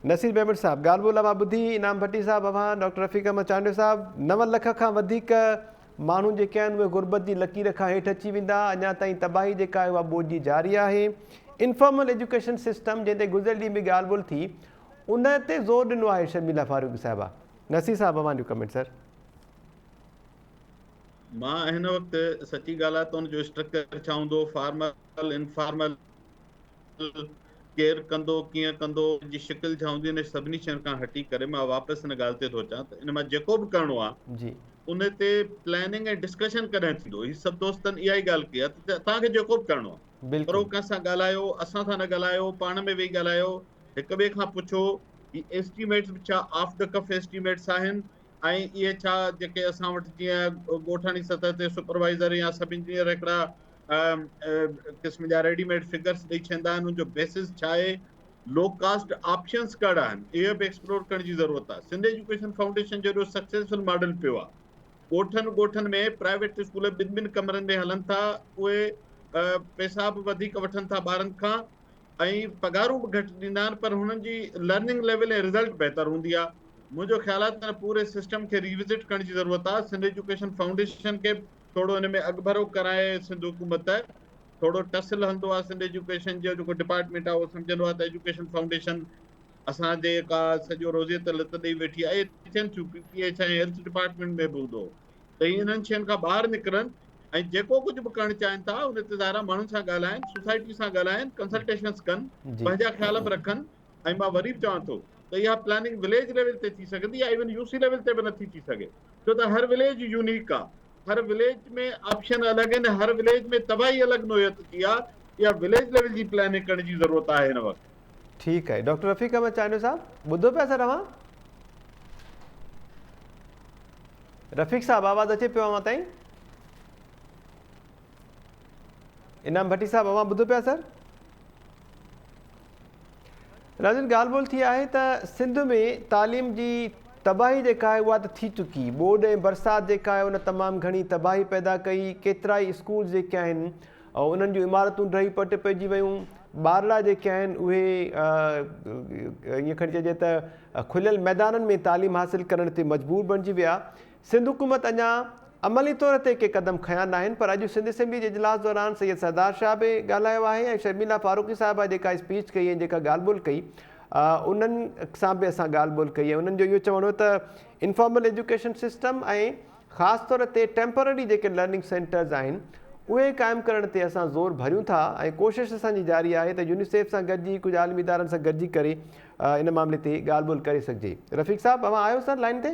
नसीर मेमन साहब, ॻाल्हि ॿोल ॿुधी, इनाम भट्टी साहब, अवां डॉक्टर रफ़ीक अहमद चांडियो साहब, 9 लख खां वधीक माण्हू जेके आहिनि उहे गुर्बत जी लकीर खां हेठि अची वेंदा. अञा ताईं तबाही जेका आहे उहा ॿोॾी जारी आहे. इनफॉर्मल एजुकेशन सिस्टम जंहिं ते गुज़िरियल ॾींहं में ॻाल्हि ॿोल थी उन ते ज़ोर ॾिनो आहे शर्मिला फारूकी साहिबा. नसीर साहब, अवां जो कमेंट सर. मां हिन वक़्तु सची ॻाल्हि आहे त हुनजो स्ट्रक्चर छा हूंदो, फॉर्मल इनफॉर्मल, केरु कंदो, कीअं कंदो, जी शिकिल छा हूंदी, इन सभिनी शयुनि खां हटी करे मां वापसि हिन ॻाल्हि ते थो अचां त इन मां जेको बि करिणो आहे जी उन ते प्लानिंग ऐं डिस्कशन कॾहिं थींदो. हीअ सभु दोस्तनि इहा ई ॻाल्हि कई आहे त तव्हांखे जेको बि करिणो आहे, पर कंहिं सां ॻाल्हायो, असां सां न ॻाल्हायो, पाण में वेही ॻाल्हायो, हिक ॿिए खां पुछो ही एस्टिमेट्स छा ऑफ द कफ एस्टिमेट्स आहिनि, ऐं इहे छा जेके असां वटि जीअं ॻोठाणी सतह ते सुपरवाइज़र या सब इंजीनियर हिकिड़ा क़िस्म जा रेडीमेड फिगर्स ॾेई छॾींदा आहिनि, उनजो बेसिस छा आहे, लो कास्ट ऑप्शंस कहिड़ा आहिनि, इहे बि एक्सप्लोर करण जी ज़रूरत आहे. सिंध एजुकेशन फाउंडेशन जो सक्सेसफुल मॉडल पियो आहे. ॻोठनि में प्राइवेट स्कूल ॿिनि कमरनि में हलनि था, उहे पैसा बि वधीक वठनि था ॿारनि खां ऐं पघारूं बि घटि ॾींदा आहिनि, पर हुननि जी लर्निंग लेवल ऐं रिज़ल्ट बहितर हूंदी आहे. मुंहिंजो ख़्यालु आहे त पूरे सिस्टम खे रिविज़िट करण जी ज़रूरत आहे. सिंध एजुकेशन फाउंडेशन खे थोरो हिन में अॻभरो कराए सिंध हुकूमत थोरो टसल हलंदो आहे. सिंध एजुकेशन जो जेको डिपार्टमेंट आहे उहो सम्झंदो आहे त एजुकेशन फाउंडेशन असांजे का सॼो रोज़ियत लत ॾेई वेठी आहे. थियनि थियूं PPH ऐं हेल्थ डिपार्टमेंट में बि हूंदो, त इन्हनि शयुनि खां ॿाहिरि निकिरनि ऐं जेको कुझु बि करणु चाहिनि था उन ते ज़ाहिर माण्हुनि सां ॻाल्हाइनि, सोसाइटी सां ॻाल्हाइनि, कंसल्टेशन्स कनि, जी। पंहिंजा ख़्याल बि रखनि। ऐं मां वरी बि चवां थो त इहा प्लानिंग विलेज लेवल ते थी सघंदी आहे, इवन यूसी लेवल ते बि नथी थी सघे, छो त हर विलेज यूनिक आहे, हर विलेज में ऑप्शन अलॻि आहिनि, हर विलेज में तबाही अलॻि नोयत जी आहे। इहा विलेज लेवल जी प्लानिंग करण जी ज़रूरत आहे हिन वक़्तु। ठीकु आहे। डॉक्टर रफ़ीक अहमद चांडो साहब ॿुधो पिया सर? अवां रफ़ीक साहब आवाज़ अचे पियो अवां ताईं? इनाम भट्टी साहब अवां ॿुधो पिया सर? नाज़रीन, ॻाल्हि ॿोल थी आहे त सिंध में तालीम जी तबाही जेका आहे उहा त थी चुकी। ॿोॾि ऐं बरसाति जेका आहे उन तमामु घणी तबाही पैदा कई। केतिरा ई स्कूल जेके आहिनि ऐं उन्हनि जूं इमारतूं ढही पट पइजी वियूं। ॿारड़ा जेके आहिनि उहे ईअं खणी चइजे त खुलियल मैदाननि में तालीम हासिलु करण ते मजबूर बणिजी विया। सिंध हुकूमत अञा अमली तौर ते के क़दम खयां न आहिनि, पर अॼु सिंध असेंबली जे इजलास दौरान सैयद सरदार शाह बि ॻाल्हायो आहे ऐं शर्मिला फारूकी साहिबा जेका स्पीच कई ऐं जेका ॻाल्हि ॿोल कई उन्हनि सां बि असां ॻाल्हि ॿोल कई आहे। उन्हनि जो इहो चवणो त इनफॉर्मल एजुकेशन सिस्टम ऐं ख़ासि तौर ते टेम्पररी जेके लर्निंग सेंटर्स आहिनि उहे क़ाइमु करण ते असां ज़ोर भरियूं था ऐं कोशिशि असांजी जारी आहे त यूनिसेफ सां गॾिजी कुझु आलमी इदारनि सां गॾिजी करे इन मामले ते ॻाल्हि ॿोल करे सघिजे। रफ़ीक साहब अवां आहियो सर लाइन ते?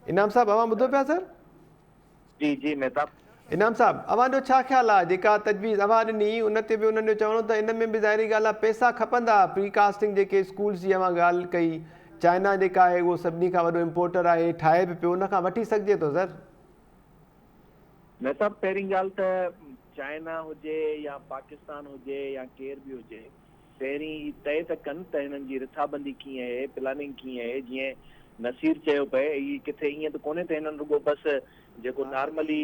इनाम साहब अवां ॿुधो पिया सर? जी जी मेहताब। इनाम साहब अवांजो छा ख़्यालु आहे? जेका तजवीज़ अवां ॾिनी उन ते बि उन्हनि जो चवणो त इन में बि ज़ाहिरी ॻाल्हि आहे पैसा खपंदा। प्री कास्टिंग जेके स्कूल्स जी अवां ॻाल्हि कई, चाइना जेका आहे उहो सभिनी खां वॾो इम्पोर्टर आहे, ठाहे बि पियो, उन खां वठी सघिजे थो सर? मेहताब, पहिरीं ॻाल्हि त चाइना हुजे या पाकिस्तान हुजे या केर बि हुजे, पहिरीं तय त कनि त हिननि जी रिथाबंदी कीअं आहे, प्लानिंग कीअं आहे। जीअं नसीर चयो पए, ही किथे ईअं त कोन्हे त हिननि रुगो बसि जेको नॉर्मली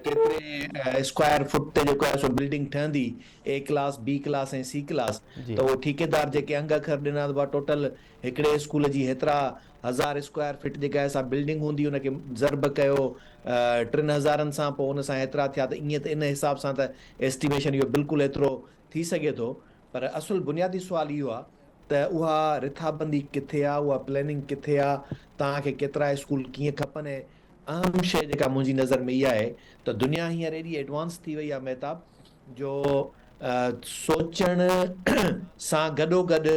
केतिरे स्क्वायर फुट ते जेको आहे सो बिल्डिंग ठहंदी, ए क्लास, बी क्लास ऐं सी क्लास, त उहो ठेकेदार जेके अंग अखर ॾिना हुआ टोटल हिकिड़े स्कूल जी हेतिरा 1000 स्क्वायर फीट जेका आहे सा बिल्डिंग हूंदी, उनखे ज़र्ब कयो 3000 सां, पोइ उन सां हेतिरा थिया। त ईअं त इन हिसाब सां त एस्टिमेशन इहो बिल्कुलु एतिरो थी सघे थो, पर असुल बुनियादी सुवाल इहो आहे त उहा रिथाबंदी किथे आहे, उहा प्लानिंग किथे आहे, तव्हांखे केतिरा स्कूल कीअं खपनि। ऐं अहम शइ जेका मुंहिंजी नज़र में इहा आहे त दुनिया हींअर एॾी एडवांस थी वई आहे मेहताब, जो सोचण सां गॾोगॾु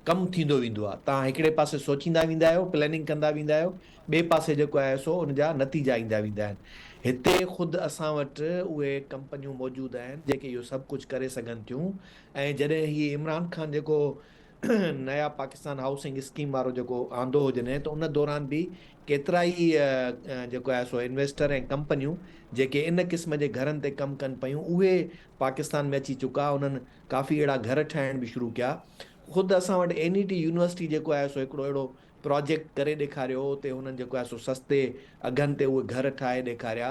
कमु थींदो वेंदो आहे। तव्हां हिकिड़े पासे सोचींदा वेंदा आहियो, प्लानिंग कंदा वेंदा आहियो, ॿिए पासे जेको आहे सो उनजा नतीजा ईंदा वेंदा आहिनि। हिते ख़ुदि असां वटि उहे कंपनियूं मौजूदु आहिनि जेके इहो सभु कुझु करे सघनि थियूं। ऐं जॾहिं हीअ इमरान ख़ान जेको नया पाकिस्तान हाउसिंग स्कीम वारो जेको आंदो हुजनि, त उन दौरान बि केतिरा ई जेको आहे सो इन्वेस्टर ऐं कंपनियूं जेके इन क़िस्म जे घरनि ते कमु कनि पियूं, उहे पाकिस्तान में अची चुका। उन्हनि काफ़ी अहिड़ा घर ठाहिण बि शुरू कया। ख़ुदि असां वटि NET यूनिवर्सिटी जेको आहे सो हिकिड़ो अहिड़ो प्रोजेक्ट करे ॾेखारियो, उते हुननि जेको आहे सो सस्ते अघनि ते उहे घर ठाहे ॾेखारिया।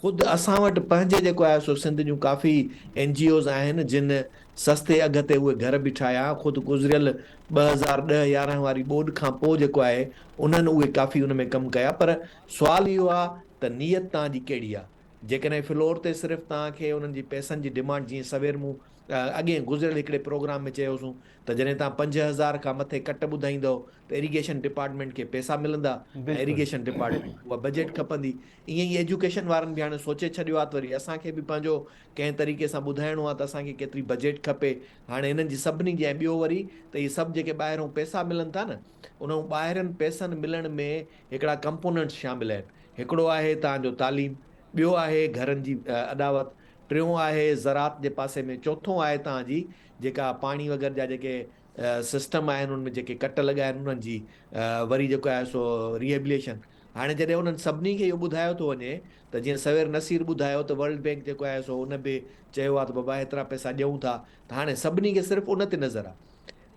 ख़ुदि असां वटि पंहिंजे जेको आहे सो सिंध जूं काफ़ी NGOs आहिनि जिन सस्ते अघ ते उहे घर बि ठाहिया। ख़ुदि गुज़िरियल 2010-11 वारी ॿोॾि खां पोइ जेको आहे उन्हनि उहे काफ़ी उन में कमु कया। पर सुवाल इहो आहे त नियत तव्हांजी कहिड़ी आहे। जेकॾहिं फ्लोर ते सिर्फ़ु तव्हांखे उन्हनि जी पैसनि जी डिमांड, जीअं सवेर मूं अॻे गुज़िरियल हिकिड़े प्रोग्राम में चयोसीं त जॾहिं तव्हां 5000 खां मथे कट ॿुधाईंदव त इरीगेशन डिपार्टमेंट खे पैसा मिलंदा, इरीगेशन डिपार्टमेंट उहा बजट खपंदी। ईअं ई एजुकेशन वारनि बि हाणे सोचे छॾियो आहे त वरी असांखे बि पंहिंजो कंहिं तरीक़े सां ॿुधाइणो आहे त असांखे केतिरी बजट खपे। हाणे हिननि जी सभिनी जी ऐं ॿियो वरी त इहे सभु जेके ॿाहिरों पैसा मिलनि था न, उन ॿाहिरनि पैसनि मिलण में हिकिड़ा कंपोनेंट्स शामिल आहिनि। हिकिड़ो आहे तव्हांजो तालीम, ॿियो आहे घरनि जी अदावत, टियों आहे ज़रात जे पासे में, चोथों आहे तव्हांजी जेका पाणी वग़ैरह जा जेके सिस्टम आहिनि उनमें जेके कट लॻा आहिनि उन्हनि जी वरी जेको आहे सो रिहेबिलिटेशन। हाणे जॾहिं उन्हनि सभिनी खे इहो ॿुधायो थो वञे त जीअं सवेर नसीर ॿुधायो त वर्ल्ड बैंक जेको आहे सो उन बि चयो आहे त बाबा हेतिरा पैसा ॾियूं था, त हाणे सभिनी खे सिर्फ़ु उन ते नज़र आहे।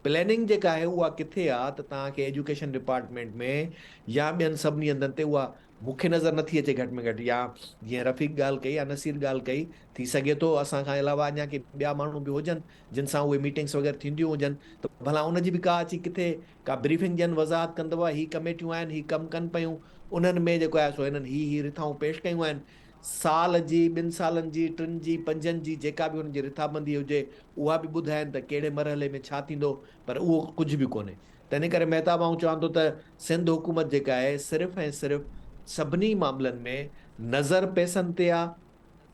प्लैनिंग जेका आहे उहा किथे आहे त तव्हांखे एजुकेशन डिपार्टमेंट में या ॿियनि सभिनी हंधनि ते उहा मूंखे नज़र नथी अचे घटि में घटि। या जीअं रफ़ीक ॻाल्हि कई या नसीर ॻाल्हि कई, थी सघे थो असांखां अलावा अञा की ॿिया माण्हू बि हुजनि जिन सां उहे मीटिंग्स वग़ैरह थींदियूं हुजनि, त भला उनजी बि का अची किथे का ब्रीफिंग ॾियनि, वज़ाहत कंदव ही कमेटियूं आहिनि, ही कमु कनि पियूं, उन्हनि में जेको आहे सो हिननि ही रिथाऊं पेश कयूं आहिनि। साल जी, 2 सालनि जी, 3 जी, 5 जी जेका बि हुनजी रिथाबंदी हुजे उहा बि ॿुधाइनि त कहिड़े मरहले में छा थींदो, पर उहो कुझु बि कोन्हे। तंहिं करे महताब आऊं चवां थो त सिंध हुकूमत जेका आहे सिर्फ़ु ऐं सिर्फ़ु सभिनी मामलनि में नज़र पैसनि ते आहे,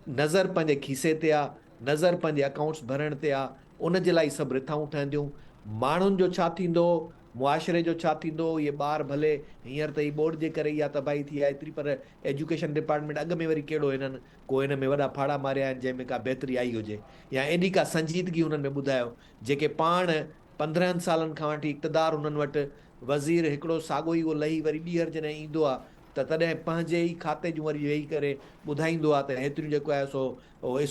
नज़र पंहिंजे खीसे ते आहे, नज़र पंहिंजे अकाउंट्स भरण ते आहे, उन जे लाइ सभु रिथाऊं ठहंदियूं। माण्हुनि जो छा थींदो, मुआशिरे जो छा थींदो, इहे ॿार भले हींअर त ही बोर्ड जे करे इहा तबाही थी आहे एतिरी, पर एजुकेशन डिपार्टमेंट अॻ में वरी कहिड़ो हिननि को हिन में वॾा फाड़ा मारिया आहिनि जंहिंमें का बहितरी आई हुजे, या एॾी का संजीदगी हुननि में ॿुधायो जेके पाण 15 सालनि खां वठी इक़्तदार हुननि वटि वज़ीर हिकिड़ो साॻियो ई उहो लही वरी ॿीहर जॾहिं ईंदो आहे त तॾहिं पंहिंजे ई खाते जूं वरी वेही करे ॿुधाईंदो आहे त हेतिरियूं जेको आहे सो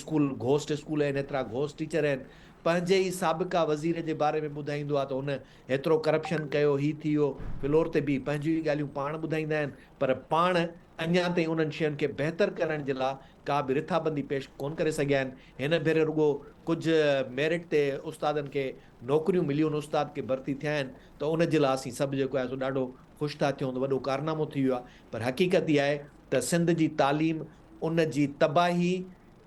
स्कूल घोस्ट स्कूल आहिनि, हेतिरा घोस्ट टीचर आहिनि, पंहिंजे ई साबिक़ा वज़ीर जे बारे में ॿुधाईंदो आहे त हुन हेतिरो करप्शन कयो, ही थी वियो, फ्लोर ते बि पंहिंजियूं ई ॻाल्हियूं पाण ॿुधाईंदा आहिनि, पर पाण अञा ताईं उन्हनि शयुनि खे बहितर करण जे लाइ का बि रिथाबंदी पेश कोन करे सघिया आहिनि। हिन भेरे रुॻो कुझु मेरिट ते उस्तादनि खे नौकरियूं मिलियूं, उस्ताद खे भर्ती थिया आहिनि, त उन जे लाइ असीं सभु जेको आहे सो ॾाढो ख़ुशि था थियूं, वॾो कारनामो थी वियो आहे। पर हक़ीक़त इहा आहे त सिंध जी तालीम, उन जी तबाही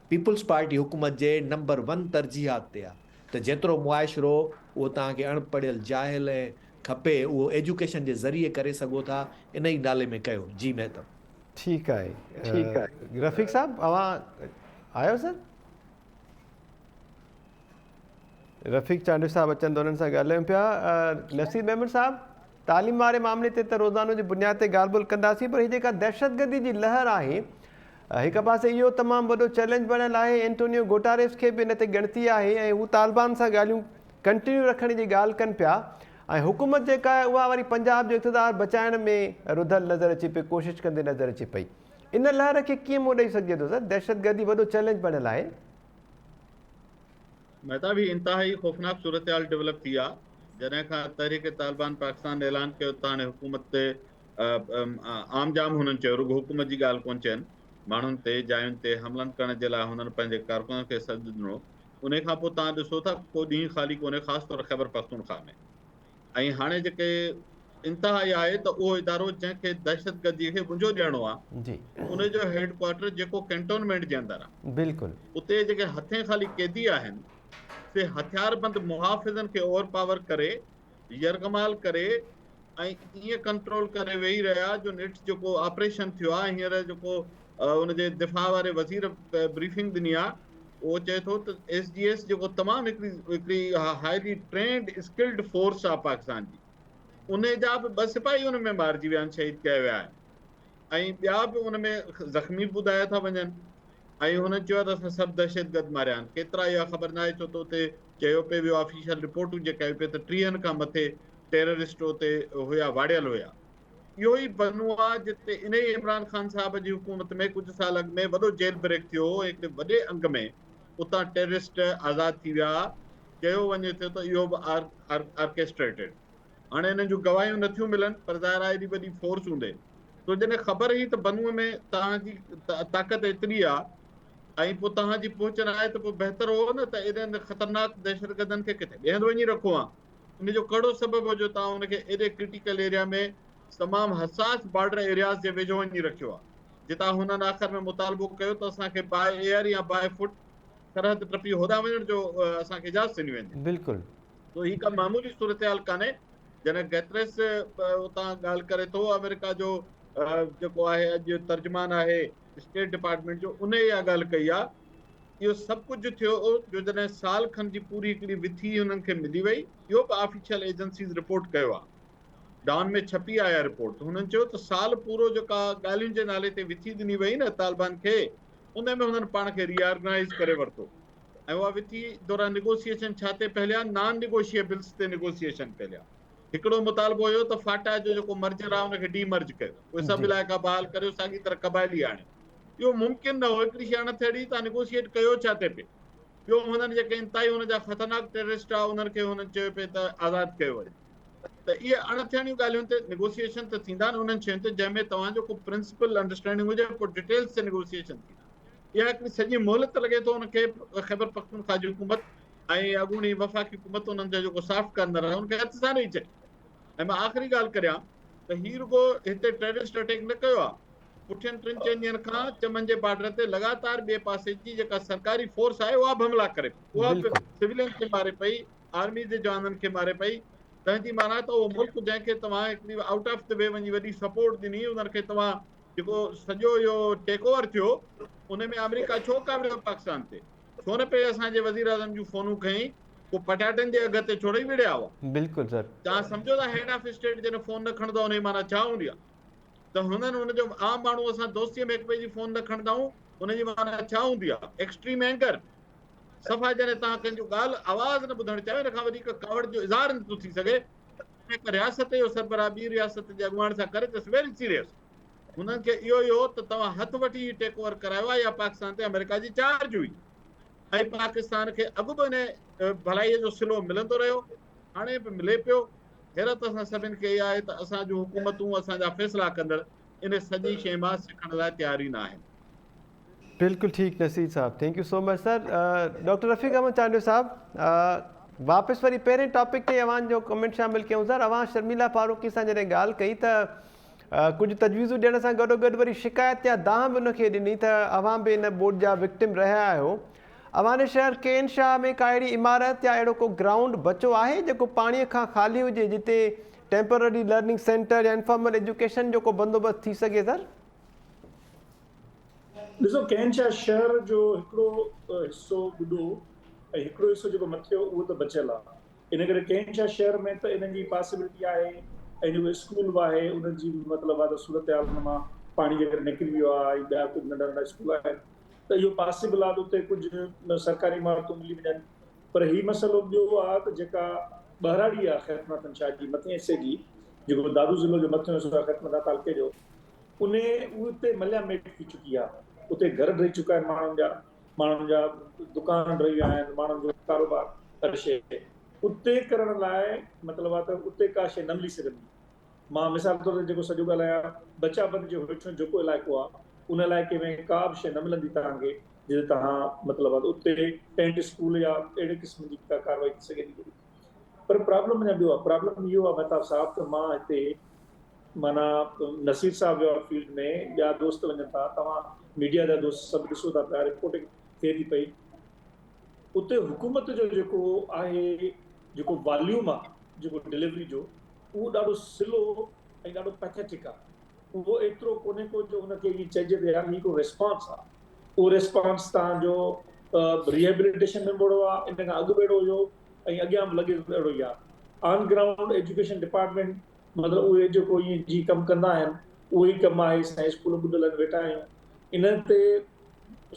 पीपुल्स पार्टी हुकूमत जे नंबर 1 तरजीहात ते आहे, त जेतिरो मुआशिरो उहो तव्हांखे अणपढ़ियल जाहिल ऐं खपे उहो एजुकेशन जे ज़रिए करे सघो था, इन ई नाले में कयो। जी महताब। ठीकु आहे। रफ़ीक साहब अवां आयो सर? रफ़ीक चांडिया साहब अचनि त उन्हनि सां ॻाल्हायूं पिया। नसीर अहमद साहब, तालीम वारे मामले ते त रोज़ानो जी बुनियाद ते ॻाल्हि ॿोल कंदासीं, पर हीअ जेका दहशतगर्दी जी लहर आहे, हिकु पासे इहो तमामु वॾो चैलेंज बणियल आहे, एंटोनियो गुटेरेस खे बि इन ते ॻणती आहे ऐं हू तालिबान सां ॻाल्हियूं कंटिन्यू रखण जी ॻाल्हि कनि पिया, ऐं हुकूमत जेका आहे उहा वरी पंजाब जो इक़्तिदार बचाइण में रुधल नज़र अचे पई, कोशिशि कंदे नज़र अचे पई। इन लहर खे कीअं मुंहुं ॾेई सघिजे थो सर? दहशतगर्दी वॾो चैलेंज बणियल आहे। महताब ही इंतहाई ख़ौफ़नाक सूरत-हाल डेवलप थी आहे जॾहिं खां तहरीक तालिबान पाकिस्तान ऐलान कयो त हाणे हुकूमत ते आम जाम हुननि चयो, रुॻो हुकूमत जी ॻाल्हि कोन चयनि, माण्हुनि ते जायुनि ते हमलनि करण जे लाइ हुननि पंहिंजे कारकुननि खे सॾु ॾिनो। उन खां पोइ तव्हां ॾिसो था को ॾींहुं ख़ाली कोन्हे, ख़ासि तौर ख़ैबर पख्तूनख्वा में। ऐं हाणे जेके इंतिहा आहे त उहो इदारो जंहिंखे दहशतगर्दी खे मुंझो ॾियणो आहे जी, उनजो हेडक्वार्टर जेको कैंटोनमेंट जे अंदरि आहे, बिल्कुलु उते जेके हथे ख़ाली क़ैदी आहिनि से हथियारबंद मुहाफ़िज़नि खे ओवर पावर करे, यरगमाल करे ऐं ईअं कंट्रोल करे वेही रहिया जो नेट जेको ऑपरेशन थियो आहे हींअर, जेको उनजे दिफ़ा वारे वज़ीर ब्रीफिंग ॾिनी आहे, उहो चए थो त SGS जेको तमामु हिकिड़ी हाईली ट्रेंड स्किल्ड फोर्स आहे पाकिस्तान जी, उन जा बि 2 सिपाही उन में मारिजी विया आहिनि, शहीद कया विया आहिनि, ऐं ॿिया बि उन में ज़ख़्मी बि ॿुधाया था वञनि। ऐं हुननि चयो आहे त असां सभु दहशतगर्द मारिया आहिनि। केतिरा इहा ख़बर न आहे, छो त उते चयो पियो वियो, ऑफिशियल रिपोर्टूं जेका आहियूं पिए त 30 खां मथे टेररिस्ट उते हुया, वाड़ियल हुया। इहो ई बनू आहे जिते इन ई इमरान ख़ान साहब जी हुकूमत में कुझु साल अॻु में वॾो जेल ब्रेक थियो, हिकु वॾे अंग में उतां टेररिस्ट आज़ादु थी विया। चयो वञे थो त इहो बि ऑर्केस्ट्रेटेड। हाणे हिननि जूं गवाहियूं नथियूं मिलनि, पर ज़ाहिर आहे एॾी वॾी फोर्स हूंदे, तो जॾहिं ख़बर हुई त बनूअ में तव्हांजी ताक़त एतिरी आहे ऐं पोइ तव्हांजी पहुच न आहे, त पोइ बहितर हो न त एॾे ख़तरनाक दहशतगर्दनि खे किथे ॿिहंदि वञी रखो आहे। उनजो कहिड़ो सबबु हुजे तव्हां हुनखे एॾे क्रिटिकल एरिया में, तमामु हसास बॉर्डर एरियाज़ जे वेझो वञी रखियो आहे, जितां हुननि आख़िर में मुतालबो कयो त असांखे बाय एयर या बाय फुट सरहद टपी होॾां वञण जो असांखे इजाज़त ॾिनी वेंदी। बिल्कुलु। तो ही का मामूली सूरत हाल कान्हे। जॾहिं गैतरेस उतां ॻाल्हि करे थो, अमेरिका जो जेको आहे अॼु तर्जुमान आहे स्टेट डिपार्टमेंट जो, उन इहा ॻाल्हि कई आहे, इहो सभु कुझु थियो जो जॾहिं साल खनि जी पूरी हिकिड़ी विथी हुननि खे मिली वई। इहो बि ऑफिशियल एजेंसीज़ रिपोर्ट कयो आहे, डॉन में छपी आया रिपोर्ट। हुननि चयो त साल पूरो जेका ॻाल्हियुनि जे नाले ते विथी ॾिनी वई न तालिबान खे, उन में हुननि पाण खे रीऑर्गनाइज़ करे वरितो, ऐं उहा विथी दौरान निगोशिएशन छा ते फैलिया, नॉन निगोशिएबल्स ते निगोशिएशन फैलिया। हिकिड़ो मुतालबो हुयो त फाटा जो जेको मर्जर आहे उनखे डीमर्ज कयो, उहे सभु इलाइक़ा बहाल करियो, साॻी तरह क़बाइली आणे। इहो मुमकिन न हो, हिकिड़ी शइ न थिए तव्हां निगोशिएट कयो छा ते पे। ॿियो हुननि जेके इंतिहाई हुनजा ख़तरनाक टेररिस्ट आहे उन्हनि खे हुननि चयो पिए त आज़ादु कयो वञे। त इहे अणथियणियूं ॻाल्हियुनि ते निगोशिएशन त थींदा आहिनि उन्हनि शयुनि ते जंहिंमें तव्हांजो को प्रिंसिपल अंडरस्टैंडिंग हुजे, पोइ डिटेल्स ते निगोशिएशन थींदा। इहा हिकिड़ी सॼी मोहलत लॻे थो हुनखे ख़ैबर पख्तूनख्वा जी हुकूमत ऐं अॻूणी वफ़ाक़ी हुकूमत उन्हनि जो जेको साफ़ कंदड़ आहे हुनखे हथ सां ॾेई चए। ऐं मां आख़िरी ॻाल्हि करियां त हीउ रुॻो हिते टेररिस्ट अटैक न कयो आहे, पुठियनि 3-4 ॾींहंनि खां चमन जे बॉर्डर ते लगातार ॿिए पासे जी जेका सरकारी फोर्स आहे उहा बि हमला करे पई, उहा बि सिविलियन खे मारे पई, आर्मी जे जवाननि खे मारे पई। तंहिंजी माना त उहो मुल्क जंहिंखे तव्हां हिकिड़ी आउट ऑफ द वे वञी वॾी सपोर्ट ॾिनी उन्हनि खे तव्हां जेको सॼो इहो टेक ओवर थियो उन में अमेरिका छो काविरियो पाकिस्तान ते? छो न पे असांजे वज़ीर आज़म जूं फ़ोनूं खईं पोइ पटाटनि जे अघ ते छोड़े विड़िया हुआ? बिल्कुलु सर। तव्हां सम्झो था हेड ऑफ स्टेट जॾहिं फ़ोन न खणंदो आहे उनजी माना छा हूंदी आहे? त हुननि हुनजो आम माण्हू असां दोस्तीअ में हिक ॿिए जी फ़ोन न खणंदा आहियूं उनजी माना छा हूंदी आहे? Extreme anger. सफ़ा जॾहिं तव्हां कंहिंजो ॻाल्हि आवाज़ न ॿुधणु चाहे, हिन खां वधीक कावड़ जो इज़हार नथो थी सघे, हिक रियासत जो सरबराह ॿी रियासत जे अॻुवाण सां करे त वेरी सीरियस। हुननि खे इहो ई हो त तव्हां हथु वठी टेक ओवर करायो आहे या पाकिस्तान ते अमेरिका जी चार्ज हुई, ऐं पाकिस्तान खे अॻु बि इन भलाईअ जो सिलो मिलंदो रहियो, हाणे बि मिले पियो। हैरत असां सभिनि खे इहा आहे त असां जूं हुकूमतूं असांजा फ़ैसिला कंदड़ इन सॼी शइ मां सिखण लाइ तयार ई न आहिनि। बिल्कुलु ठीकु नसीर साहब, thank you so much sir. Doctor Rafiq Ahmed Chandio साहब, वापसि वरी पहिरें टॉपिक ते अव्हांजो कमेंट शामिल कयूं सर। अव्हां शर्मिला फारूकी सां जॾहिं ॻाल्हि कई त कुझु तजवीज़ूं ॾियण सां गॾोगॾु वरी शिकायत या दाह बि उनखे ॾिनी त अव्हां बि इन बोर्ड जा विक्टिम रहिया आहियो। अव्हां शहर केन शाह में का अहिड़ी इमारत या अहिड़ो को ग्राउंड बचो आहे जेको पाणीअ खां ख़ाली हुजे, जिते टेम्पररी लर्निंग सेंटर या इनफॉर्मल एजुकेशन जो को बंदोबस्तु थी सघे सर? ॾिसो, केन शाह शहर जो हिकिड़ो हिसो ॿुॾो ऐं हिकिड़ो हिसो जेको मथे उहो त बचियल आहे। इन करे केन शाह शहर में त इन्हनि जी पॉसिबिलिटी आहे, ऐं जेको स्कूल बि आहे उन्हनि जी मतिलबु आहे त सूरत हाल मां पाणी जे करे निकिरी वियो आहे, ऐं ॿिया कुझु नंढा नंढा स्कूल आहिनि त इहो पॉसिबल आहे त उते कुझु सरकारी इमारतूं मिली वञनि। पर हीउ मसइलो ॿियो आहे त जेका ॿाहिराड़ी आहे ख़ैरनातन शाह जी मथे हिसे जी, जेको दादू ज़िलो जो मथियों हिसो आहे ख़ैरनाता तालुके जो, उते मलिया मेट थी चुकी आहे। उते घर रही चुका आहिनि, माण्हुनि जा दुकान रही विया आहिनि, माण्हुनि जो कारोबार हर शइ उते करण लाइ मतिलबु आहे त उते का शइ न मिली सघंदी। मां मिसाल तौर ते जेको सॼो ॻाल्हायां, बचाबंद जो हेठियों जेको इलाइक़ो आहे उन इलाइक़े में का बि शइ न मिलंदी तव्हांखे जिते तव्हां मतिलबु आहे उते टेंट स्कूल या अहिड़े क़िस्म जी का कार्रवाई थी सघंदी। पर प्रॉब्लम अञा ॿियो आहे। प्रॉब्लम इहो आहे महताब साहब त मां हिते माना नसीर साहब जो फील्ड में ॿिया दोस्त वञनि था, तव्हां मीडिया जा दोस्त सभु ॾिसो था पिया, रिपोर्टिंग थिए थी पई। उते हुकूमत जो जेको आहे, जेको वॉल्यूम आहे, जेको डिलीवरी जो, उहो ॾाढो स्लो ऐं ॾाढो पैथेटिक आहे। उहो एतिरो कोन्हे को जो हुनखे इहा चइजे त यार हिकिड़ो रिस्पॉन्स आहे। उहो रिस्पॉन्स तव्हांजो रिहेबिलिटेशन में बि आहे, इन खां अॻु बि अहिड़ो हुयो ऐं अॻियां बि लॻे अहिड़ो ई आहे। ऑन ग्राउंड एजुकेशन डिपार्टमेंट मतिलबु उहे जेको ईअं जी कमु कंदा आहिनि उहो ई कमु आहे। असां स्कूल ॿुधल वेठा आहियूं, इन ते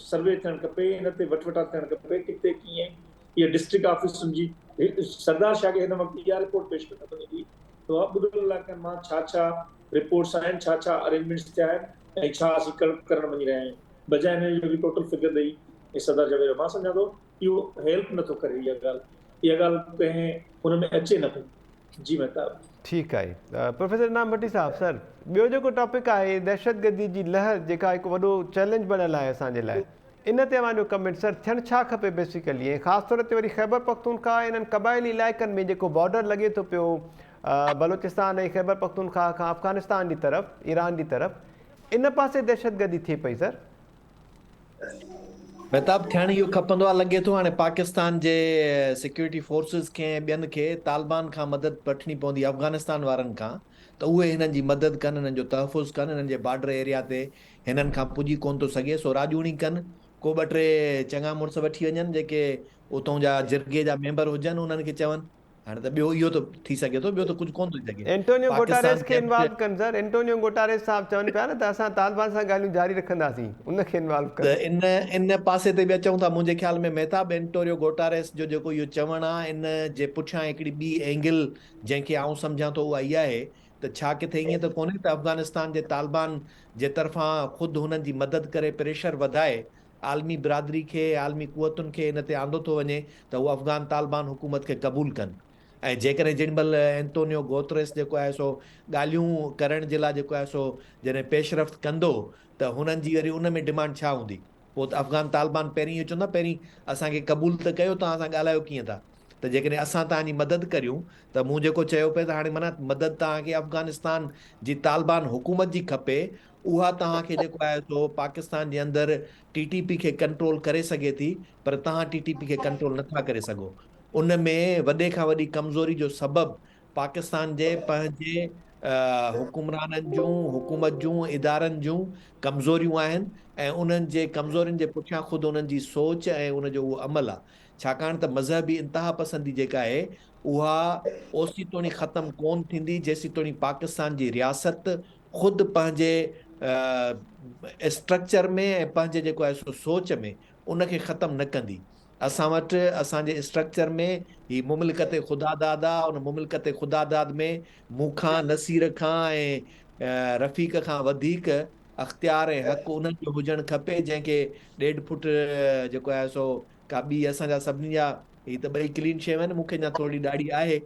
सर्वे थियणु खपे, इन ते वठवटा थियणु खपे, किथे कीअं इहा डिस्ट्रिक्ट ऑफिसुनि जी। सरदार शाह खे हिन वक़्तु इहा रिपोर्ट पेश करणु पवंदी त ॿुधल इलाइक़नि मां छा छा रिपोर्ट्स आहिनि, छा छा अरेंजमेंट्स थिया आहिनि ऐं छा असीं करणु वञी रहिया आहियूं। बजाए हिन जो टोटल फिगर ॾेई ऐं सरदार शाह मां सम्झां थो इहो हेल्प नथो करे। इहा ॻाल्हि कंहिं हुन में अचे न पई। जी महताब। ठीकु आहे प्रोफेसर इनाम भट्टी साहब। सर, ॿियो जेको टॉपिक आहे दहशतगर्दी जी लहर, जेका हिकु वॾो चैलेंज बणियल आहे असांजे लाइ, इन ते अव्हांजो कमेंट सर। थियणु छा खपे बेसिकली, ऐं ख़ासि तौर ते वरी ख़ैबर पख्तूनख्वा इन्हनि क़बाइली इलाइक़नि में जेको बॉर्डर लॻे थो पियो बलोचिस्तान ऐं ख़ैबर पख्तूनख्वा खां अफ़गानिस्तान जी तरफ़, ईरान जी तरफ़, इन पासे दहशतगर्दी थिए पई सर? महताब, थियणु इहो खपंदो आहे। लॻे थो हाणे पाकिस्तान जे सिक्योरिटी फोर्सिस खे ॿियनि खे तालिबान खां मदद वठणी पवंदी अफ़गानिस्तान वारनि खां, त उहे हिननि जी मदद कनि, हिननि जो तहफ़ुज़ कनि। हिननि जे बॉर्डर एरिया ते हिननि खां पुॼी कोन थो सघे, सो राजूणी कनि। को ॿ टे चङा मुड़ुस वठी वञनि जेके उतां जा जिरगे जा मेंबर हुजनि, उन्हनि खे चवनि। हाणे त ॿियो इहो त थी सघे थो, ॿियो त कुझु कोन थो थी सघे। एंटोनियो गुटेरेस खे इन्वॉल्व कनि सर। एंटोनियो गुटेरेस साहब चवनि पिया न त असां तालिबान सां ॻाल्हियूं जारी रखंदासीं, उनखे इन्वॉल्व कनि। त इन पासे ते बि अचूं था। मुंहिंजे ख़्याल में महताब, एंटोनियो गुटेरेस जो जेको इहो चवणु आहे, इन जे पुठियां हिकिड़ी ॿी एंगल जंहिंखे आउं सम्झां थो उहा इहा आहे त छा किथे ईअं त कोन्हे त अफ़गानिस्तान जे तालिबान जे तरफ़ां ख़ुदि हुननि जी मदद करे प्रेशर वधाए आलमी बिरादरी खे, आलमी क़ुवतुनि खे इन ते आंदो थो वञे त उहा अफ़गान तालिबान हुकूमत खे क़बूल कनि। ऐं जेकॾहिं जेॾी महिल एंटोनियो गुटेरेस जेको आहे सो ॻाल्हियूं करण जे लाइ जेको आहे सो जॾहिं पेशरफ़्त कंदो, त हुननि जी वरी उन में डिमांड छा हूंदी? पोइ त अफ़गान तालिबान पहिरीं इहो चवंदा, पहिरीं असांखे क़बूल त कयो, तव्हां सां ॻाल्हायो कीअं था। त जेकॾहिं असां तव्हांजी मदद करियूं, त मूं जेको चयो पिए त हाणे माना मदद तव्हांखे अफ़गानिस्तान जी तालिबान हुकूमत जी खपे। उहा तव्हांखे जेको आहे सो पाकिस्तान जे अंदरि TTP खे कंट्रोल करे सघे थी, पर तव्हां TTP खे कंट्रोल नथा करे सघो। उन में वॾे खां वॾी कमज़ोरी जो सबबु पाकिस्तान जे पंहिंजे हुकुमराननि जूं हुकूमत जूं इदारनि जूं कमज़ोरियूं आहिनि ऐं उन्हनि जे कमज़ोरियुनि जे पुठियां ख़ुदि उन्हनि जी सोच ऐं उनजो उहो अमल आहे। छाकाणि त मज़हबी इंतिहा पसंदी जेका आहे उहा ओसी तोणी ख़तमु कोन थींदी जेसी तोणी पाकिस्तान जी रियासत ख़ुदि पंहिंजे स्ट्रक्चर में ऐं पंहिंजे जेको आहे सो सोच में उनखे ख़तमु न कंदी। असां वटि असांजे स्ट्रक्चर में ही मुमलिकत ख़ुदादाद आहे। उन मुमलिकत ख़ुदादाद में मूंखां नसीर खां ऐं रफ़ीक खां वधीक अख़्तियार ऐं हक़ उन्हनि जो हुजणु खपे जंहिंखे 1.5 फुट जेको आहे सो का ॿी असांजा सभिनी जा ही त ॿई क्लीन शयूं आहिनि, मूंखे अञा थोरी ॾाढी आहे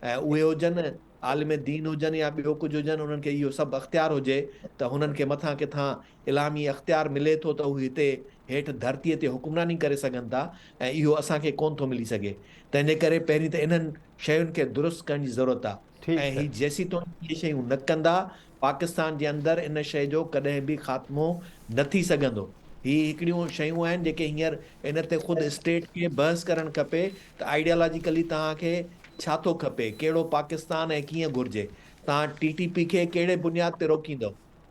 ऐं उहे हुजनि आलिम दीन हुजनि या ॿियो कुझु हुजनि उन्हनि खे इहो सभु अख़्तियार हुजे त हुननि खे मथां किथां इलामी अख़्तियार मिले थो त उहे हिते हेठि धरतीअ ते हुकुमरानी करे सघनि था ऐं इहो असांखे कोन थो मिली सघे। तंहिंजे करे पहिरीं त इन्हनि शयुनि खे दुरुस्त करण जी ज़रूरत आहे ऐं ही जेसी ताईं इहे शयूं न कंदा पाकिस्तान जे अंदरि इन शइ जो कॾहिं बि ख़ात्मो न थी सघंदो। ही हिकिड़ियूं शयूं आहिनि जेके हींअर इन ते ख़ुदि स्टेट खे बहस करणु खपे त आइडियोलॉजिकली तव्हांखे छा थो खपे, कहिड़ो पाकिस्तान ऐं कीअं घुरिजे। तव्हां TTP खे कहिड़े बुनियाद ते रोकींदो,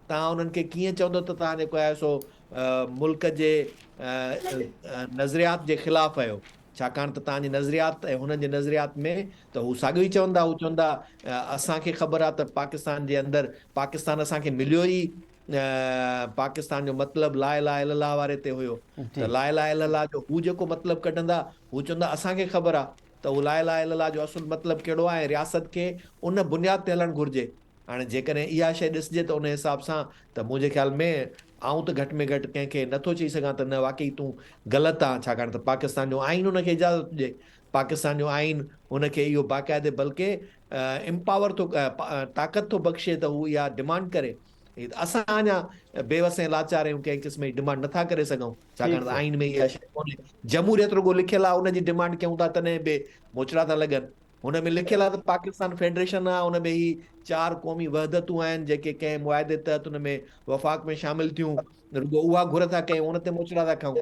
तव्हां उन्हनि खे कीअं चवंदो त तव्हां जेको आहे सो मुल्क जे नज़रियात जे ख़िलाफ़ आहियो, छाकाणि त तव्हांजी नज़रियात ऐं हुननि जे नज़रियात में त हू साॻियो ई चवंदा। हू चवंदा असांखे ख़बर आहे त पाकिस्तान जे अंदरि पाकिस्तान असांखे मिलियो ई पाकिस्तान जो मतिलबु ला इलाहा इल्लल्लाह वारे ते हुयो त ला इलाहा इल्लल्लाह जो हू जेको मतिलबु कढंदा हू चवंदा असांखे ख़बर आहे त हू ला इलाहा इल्लल्लाह जो असुल मतिलबु कहिड़ो आहे ऐं रियासत खे उन बुनियाद ते हलणु घुरिजे। हाणे जेकॾहिं इहा शइ ॾिसिजे त उन हिसाब सां त मुंहिंजे ख़्याल में आऊं त घटि में घटि कंहिंखे नथो चई सघां त न वाकई तूं ग़लति आहे, छाकाणि त पाकिस्तान जो आइन हुनखे इजाज़त ॾिए। पाकिस्तान जो आइन हुनखे इहो बाक़ाइदे बल्कि एम्पावर थो ताक़त थो बख़्शे त हू इहा डिमांड करे। असां अञा बेवस ऐं लाचार आहियूं, कंहिं क़िस्म जी डिमांड नथा करे सघूं छाकाणि त आइन में इहा शइ कोन्हे। जमहूरियत रुॻो लिखियल आहे, उनजी डिमांड कयूं था तॾहिं बि मोचड़ा था लॻनि। हुन में लिखियल आहे त पाकिस्तान फेडरेशन आहे, हुन में ही 4 क़ौमी वहदतूं आहिनि जेके कंहिं मुआदे तहत हुन में वफ़ाक़ में शामिल थियूं, रुॻो उहा घुर था कयूं, हुन ते मोचड़ा था खाऊं।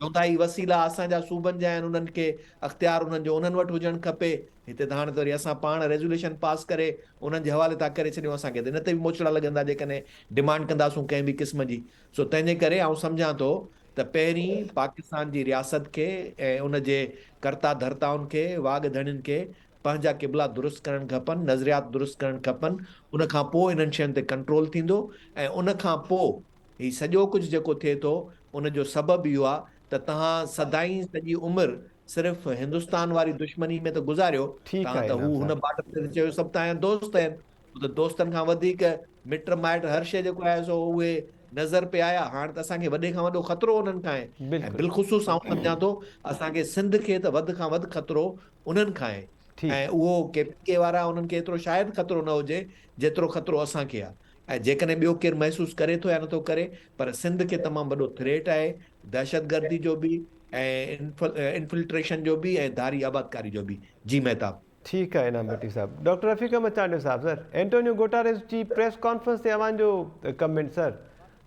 चऊं था ही वसीला असांजा सूबनि जा आहिनि, उन्हनि खे अख़्तियार उन्हनि जो उन्हनि वटि हुजणु खपे। हिते त हाणे त वरी असां पाण रेज़ोल्यूशन पास करे उन्हनि जे हवाले था करे छॾियूं, असांखे त इन ते बि मोचड़ा लॻंदा जेकॾहिं डिमांड कंदासूं कंहिं बि क़िस्म जी। सो तंहिंजे करे आउं सम्झां थो त पहिरीं पाकिस्तान जी रियासत खे ऐं उन जे कर्ता धर्ताउनि खे वाघ धणियुनि खे पंहिंजा क़िबला दुरुस्त करणु खपनि, नज़रियात दुरुस्त करणु खपनि। उन खां पोइ इन्हनि शयुनि ते कंट्रोल थींदो ऐं उन खां पोइ ही सॼो कुझु जेको थिए थो उन जो सबबु इहो आहे त तव्हां सदाईं सॼी उमिरि सिर्फ़ु हिंदुस्तान वारी दुश्मनी में त गुज़ारियो, तव्हां त हू हुन बाट ते चयो सभु तव्हांजा दोस्त आहिनि, त दोस्तनि खां वधीक मिट माइट हर शइ जेको आहे सो उहे नज़र पे आया। हाणे त असांखे वॾे खां वॾो ख़तरो उन्हनि खां आहे ऐं बिलख़ुसूस आउं सम्झां थो असांखे सिंध खे त वधि खां वधि ख़तरो उन्हनि खां आहे ऐं उहो KPK वारा उन्हनि खे एतिरो शायदि ख़तरो न हुजे जेतिरो ख़तरो असांखे आहे। ऐं जेकॾहिं ॿियो केरु महसूसु करे थो या नथो करे, पर सिंध खे तमामु वॾो थ्रेट आहे, दहशतगर्दी जो बि ऐं इन्फिल्ट्रेशन जो बि ऐं धारी आबादकारी जो बि। जी मेहताब। ठीकु आहे इनाम भट्टी साहब। डॉक्टर रफ़ीक मचांडियो साहब, सर एंटोनियो गुटेरेस जी प्रेस कॉन्फ्रेंस ते अवांजो कमेंट सर,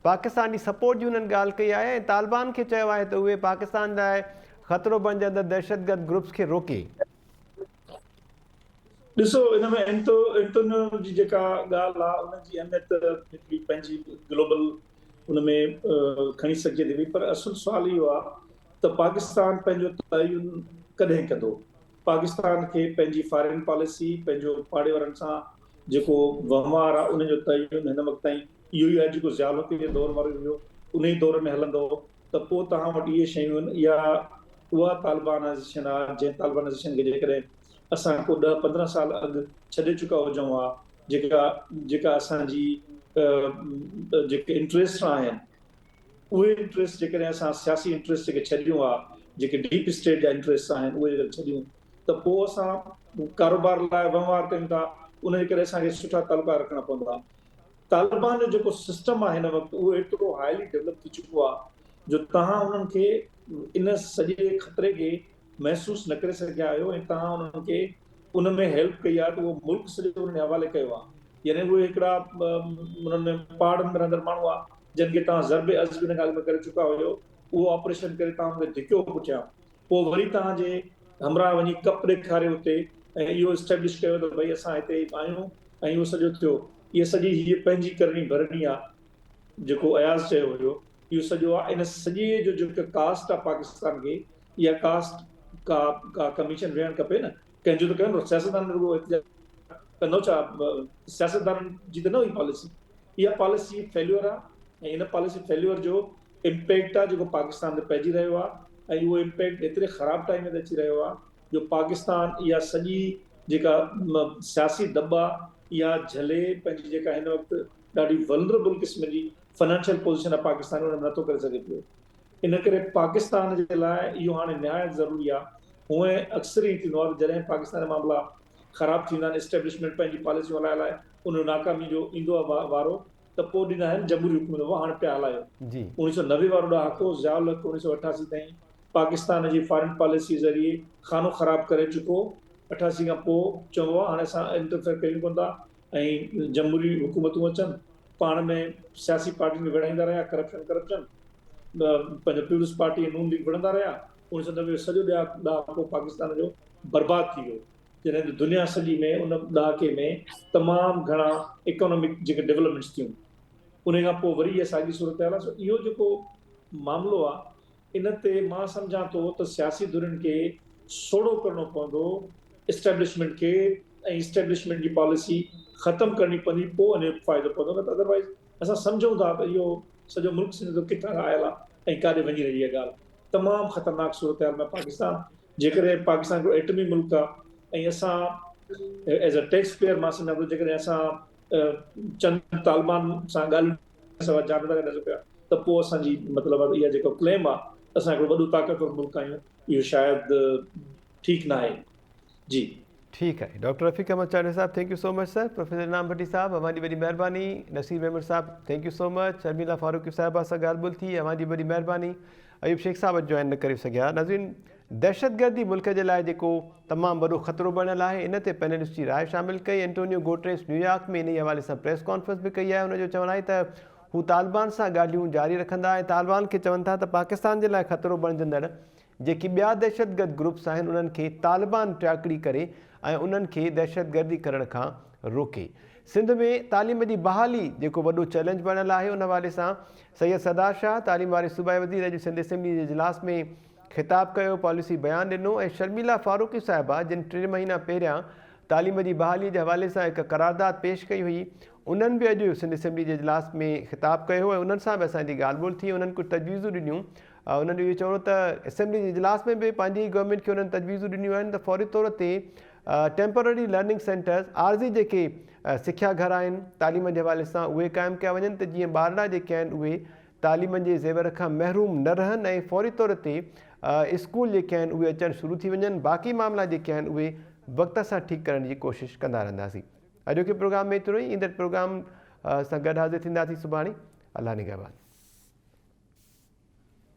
पाकिस्तान जी सपोर्ट जी उन्हनि ॻाल्हि कई आहे ऐं तालिबान खे चयो आहे त उहे पाकिस्तान लाइ ख़तरो बणिजंदड़ दहशतगर्द ग्रुप्स खे रोके। ॾिसो हिन में एंटोनियो जी जेका ॻाल्हि आहे उनजी अहमियत हिकिड़ी पंहिंजी ग्लोबल हुन में खणी सघिजे थी, पर असुल सुवाल इहो आहे त पाकिस्तान पंहिंजो तयन कॾहिं कंदो। पाकिस्तान खे पंहिंजी फॉरेन पॉलिसी पंहिंजो पाड़े वारनि सां जेको वहिंवार आहे उनजो तयन हिन वक़्त ताईं इहो ई आहे जेको ज़ियालती जे दौर वारो हुयो उन ई दौर में हलंदो त पोइ तव्हां वटि इहे शयूं आहिनि। या उहा तालिबानाइज़ेशन आहे जंहिं तालिबानाइज़ेशन खे जेकॾहिं असां को 10-15 साल अॻु छॾे चुका हुजूं हा, जेका असांजी जेके इंट्रस्ट आहिनि उहे इंट्रस्ट जेकॾहिं असां सियासी इंट्रस्ट जेके छॾियूं हा, जेके डीप स्टेट जा इंट्रस्ट आहिनि उहे जेके छॾियूं त पोइ असां कारोबार लाइ वहिंवार कयूं था, उनजे करे असांखे सुठा तालुका रखणा पवंदा। तालिबान जो जेको सिस्टम आहे हिन वक़्तु उहो एतिरो हाईली डेवलप थी चुको आहे जो तव्हां उन्हनि खे इन सॼे ख़तरे खे महसूसु न करे सघिया आहियो ऐं तव्हां उन्हनि खे उन में हेल्प कई आहे त उहो मुल्क सॼो उन्हनि हवाले कयो आहे। यानी उहे हिकिड़ा उन्हनि में पहाड़नि में रहंदड़ माण्हू आहे जिन खे तव्हां ज़रबे अज़ब हिन ॻाल्हि में करे चुका हुयो, उहो ऑपरेशन करे तव्हां हुनखे धिकियो पुठियां, पोइ वरी तव्हांजे हमराह वञी कप ॾेखारे हुते ऐं इहो एस्टेब्लिश कयो त भई असां हिते आहियूं ऐं इहो सॼो थियो। इहा सॼी हीअ पंहिंजी करणी भरणी आहे जेको अयाज़ चयो हुयो, इहो सॼो आहे। इन सॼे जो जेको कास्ट आहे पाकिस्तान खे, इहा कास्ट का कमीशन विहणु खपे न, कंहिंजो त कयो सियासतदान कंदो छा, सियासतदान जी त न हुई पॉलिसी। इहा पॉलिसी फेल्यूर आहे ऐं इन पॉलिसी फेल्यूर जो इम्पैक्ट आहे जेको पाकिस्तान ते पइजी रहियो आहे। ऐं उहो इम्पैक्ट एतिरे ख़राब टाइम ते अची रहियो आहे जो पाकिस्तान इहा सॼी जेका सियासी दॿा इहा झले पंहिंजी जेका हिन वक़्तु ॾाढी वल्नरेबल क़िस्म जी फाइनेंशियल पोज़ीशन आहे पाकिस्तान, उन में नथो करे सघे पियो। इन करे पाकिस्तान जे लाइ इहो हाणे न्याय ज़रूरी आहे। हूअं अक्सर ई थींदो आहे जॾहिं पाकिस्तान जा मामला ख़राब थींदा आहिनि, एस्टेब्लिशमेंट पंहिंजी पॉलिसियूं हलाइण लाइ उन नाकामी जो ईंदो आहे वारो, त पोइ ॾींदा आहिनि जमहूरी हुकूमत, हाणे पिया हलायो। 1990 वारो ॾहाको ज़ियाउल हक़ 1988 ताईं पाकिस्तान जी फॉरेन पॉलिसी ज़रिए खानो ख़राब करे चुको। 88 खां पोइ चवंदो आहे हाणे असां इंटरफेयर कयूं कोन था ऐं जमहूरी हुकूमतूं अचनि, पाण में सियासी पार्टियुनि खे विढ़ाईंदा रहिया, करप्शन पंहिंजो पीपुल्स पार्टी नून लीग विढ़ंदा रहिया। 1990 सॼो ॾहाको पाकिस्तान जो बर्बाद थी वियो, जॾहिं दुनिया सॼी में उन ॾहाके में तमामु घणा इकोनॉमिक जेके डेवलपमेंट्स थियूं। उन खां पोइ वरी इहा साॻी सूरत हाल आहे। इहो जेको मामिलो आहे इन ते मां सम्झां थो त सियासी धुरियुनि खे सोढ़ो करणो पवंदो एस्टेब्लिशमेंट खे, ऐं एस्टेब्लिशमेंट जी पॉलिसी ख़तमु करणी पवंदी, पोइ इन जो फ़ाइदो पवंदो। न त अदरवाइज़ असां सम्झूं था त इहो सॼो मुल्क सिंध किथां आयल आहे ऐं काॾे वञी रही आहे ॻाल्हि। तमामु ख़तरनाक सूरत हाल में पाकिस्तान, जेकॾहिं पाकिस्तान हिकिड़ो एटमी मुल्क आहे ऐं असां एज़ अ टैक्स पेयर मां सम्झां थो जेकॾहिं असां चंद तालिबान सां ॻाल्हियूं सवा जान था करे पिया, त पोइ असांजी मतिलबु इहा जेको क्लेम आहे असां हिकिड़ो वॾो ताक़तवर मुल्क आहियूं, इहो शायदि ठीकु न आहे। जी ठीक है डॉक्टर रफ़ीक अहमद चांडे साहब, thank you so much sir. Professor Inam Bhatti साहब, हमारी बड़ी मेहरबानी। नसीर अहमद साहब, thank you so much. Sharmila Farooqui साहिबा सां ॻाल्हि ॿोल थी, हमारी बड़ी मेहरबानी। अयूब शेख साहब जॉइन न करे सघिया। नाज़रीन, दहशतगर्दी मुल्क जे लाइ जेको तमामु वॾो ख़तरो बणियल आहे, इन ते पैनलिस्ट जी राय शामिल कई। एंटोनियो गुटेरेस न्यूयॉर्क में इन ई हवाले सां प्रेस कॉन्फ्रेंस बि कई आहे। हुनजो चवणु आहे त हू तालिबान सां ॻाल्हियूं जारी रखंदा ऐं तालिबान खे चवनि था त पाकिस्तान जे लाइ ख़तरो बणिजंदड़ जेकी ॿिया दहशतगर्द ग्रुप्स आहिनि उन्हनि खे तालिबान टाकड़ी करे ऐं उन्हनि खे दहशतगर्दी करण खां रोके। सिंध में तालीम जी बहाली जेको वॾो चैलेंज बणियल आहे, उन हवाले सां सैयद सरदार शाह तालीम वारे सूबाई वज़ीर अॼु सिंध असेंबली जे इजलास में ख़िताब कयो, पॉलिसी बयानु ॾिनो। ऐं शर्मिला फारूकी साहिबा जिन 3 महीना पहिरियां तालीम जी बहाली जे हवाले सां हिकु करारदाद पेश कई हुई, उन्हनि बि अॼु सिंध असेंबली जे इजलास में ख़िताब कयो ऐं उन्हनि सां बि असांजी ॻाल्हि ॿोल थी। उन्हनि कुझु तजवीज़ूं ॾिनियूं। उन्हनि इहो चवणो त असेंबली जे इजलास में बि पंहिंजी गवर्नमेंट खे उन्हनि तजवीज़ूं ॾिनियूं आहिनि त फौरी तौर ते टेम्पररी लर्निंग सेंटर्स, आर्ज़ी जेके सिख्या घर आहिनि तालीम जे हवाले सां, उहे क़ाइमु कया वञनि त जीअं ॿारड़ा जेके आहिनि उहे तालीम जे ज़ेवर खां महरूम न रहनि ऐं फौरी तौर ते स्कूल जेके आहिनि उहे अचणु शुरू थी वञनि। बाक़ी मामला जेके आहिनि उहे वक़्त सां ठीकु करण जी कोशिशि कंदा रहंदासीं। अॼोके प्रोग्राम में एतिरो ई। ईंदड़ प्रोग्राम सां गॾु हाज़िर थींदासीं सुभाणे। अल्लाह निगहबान।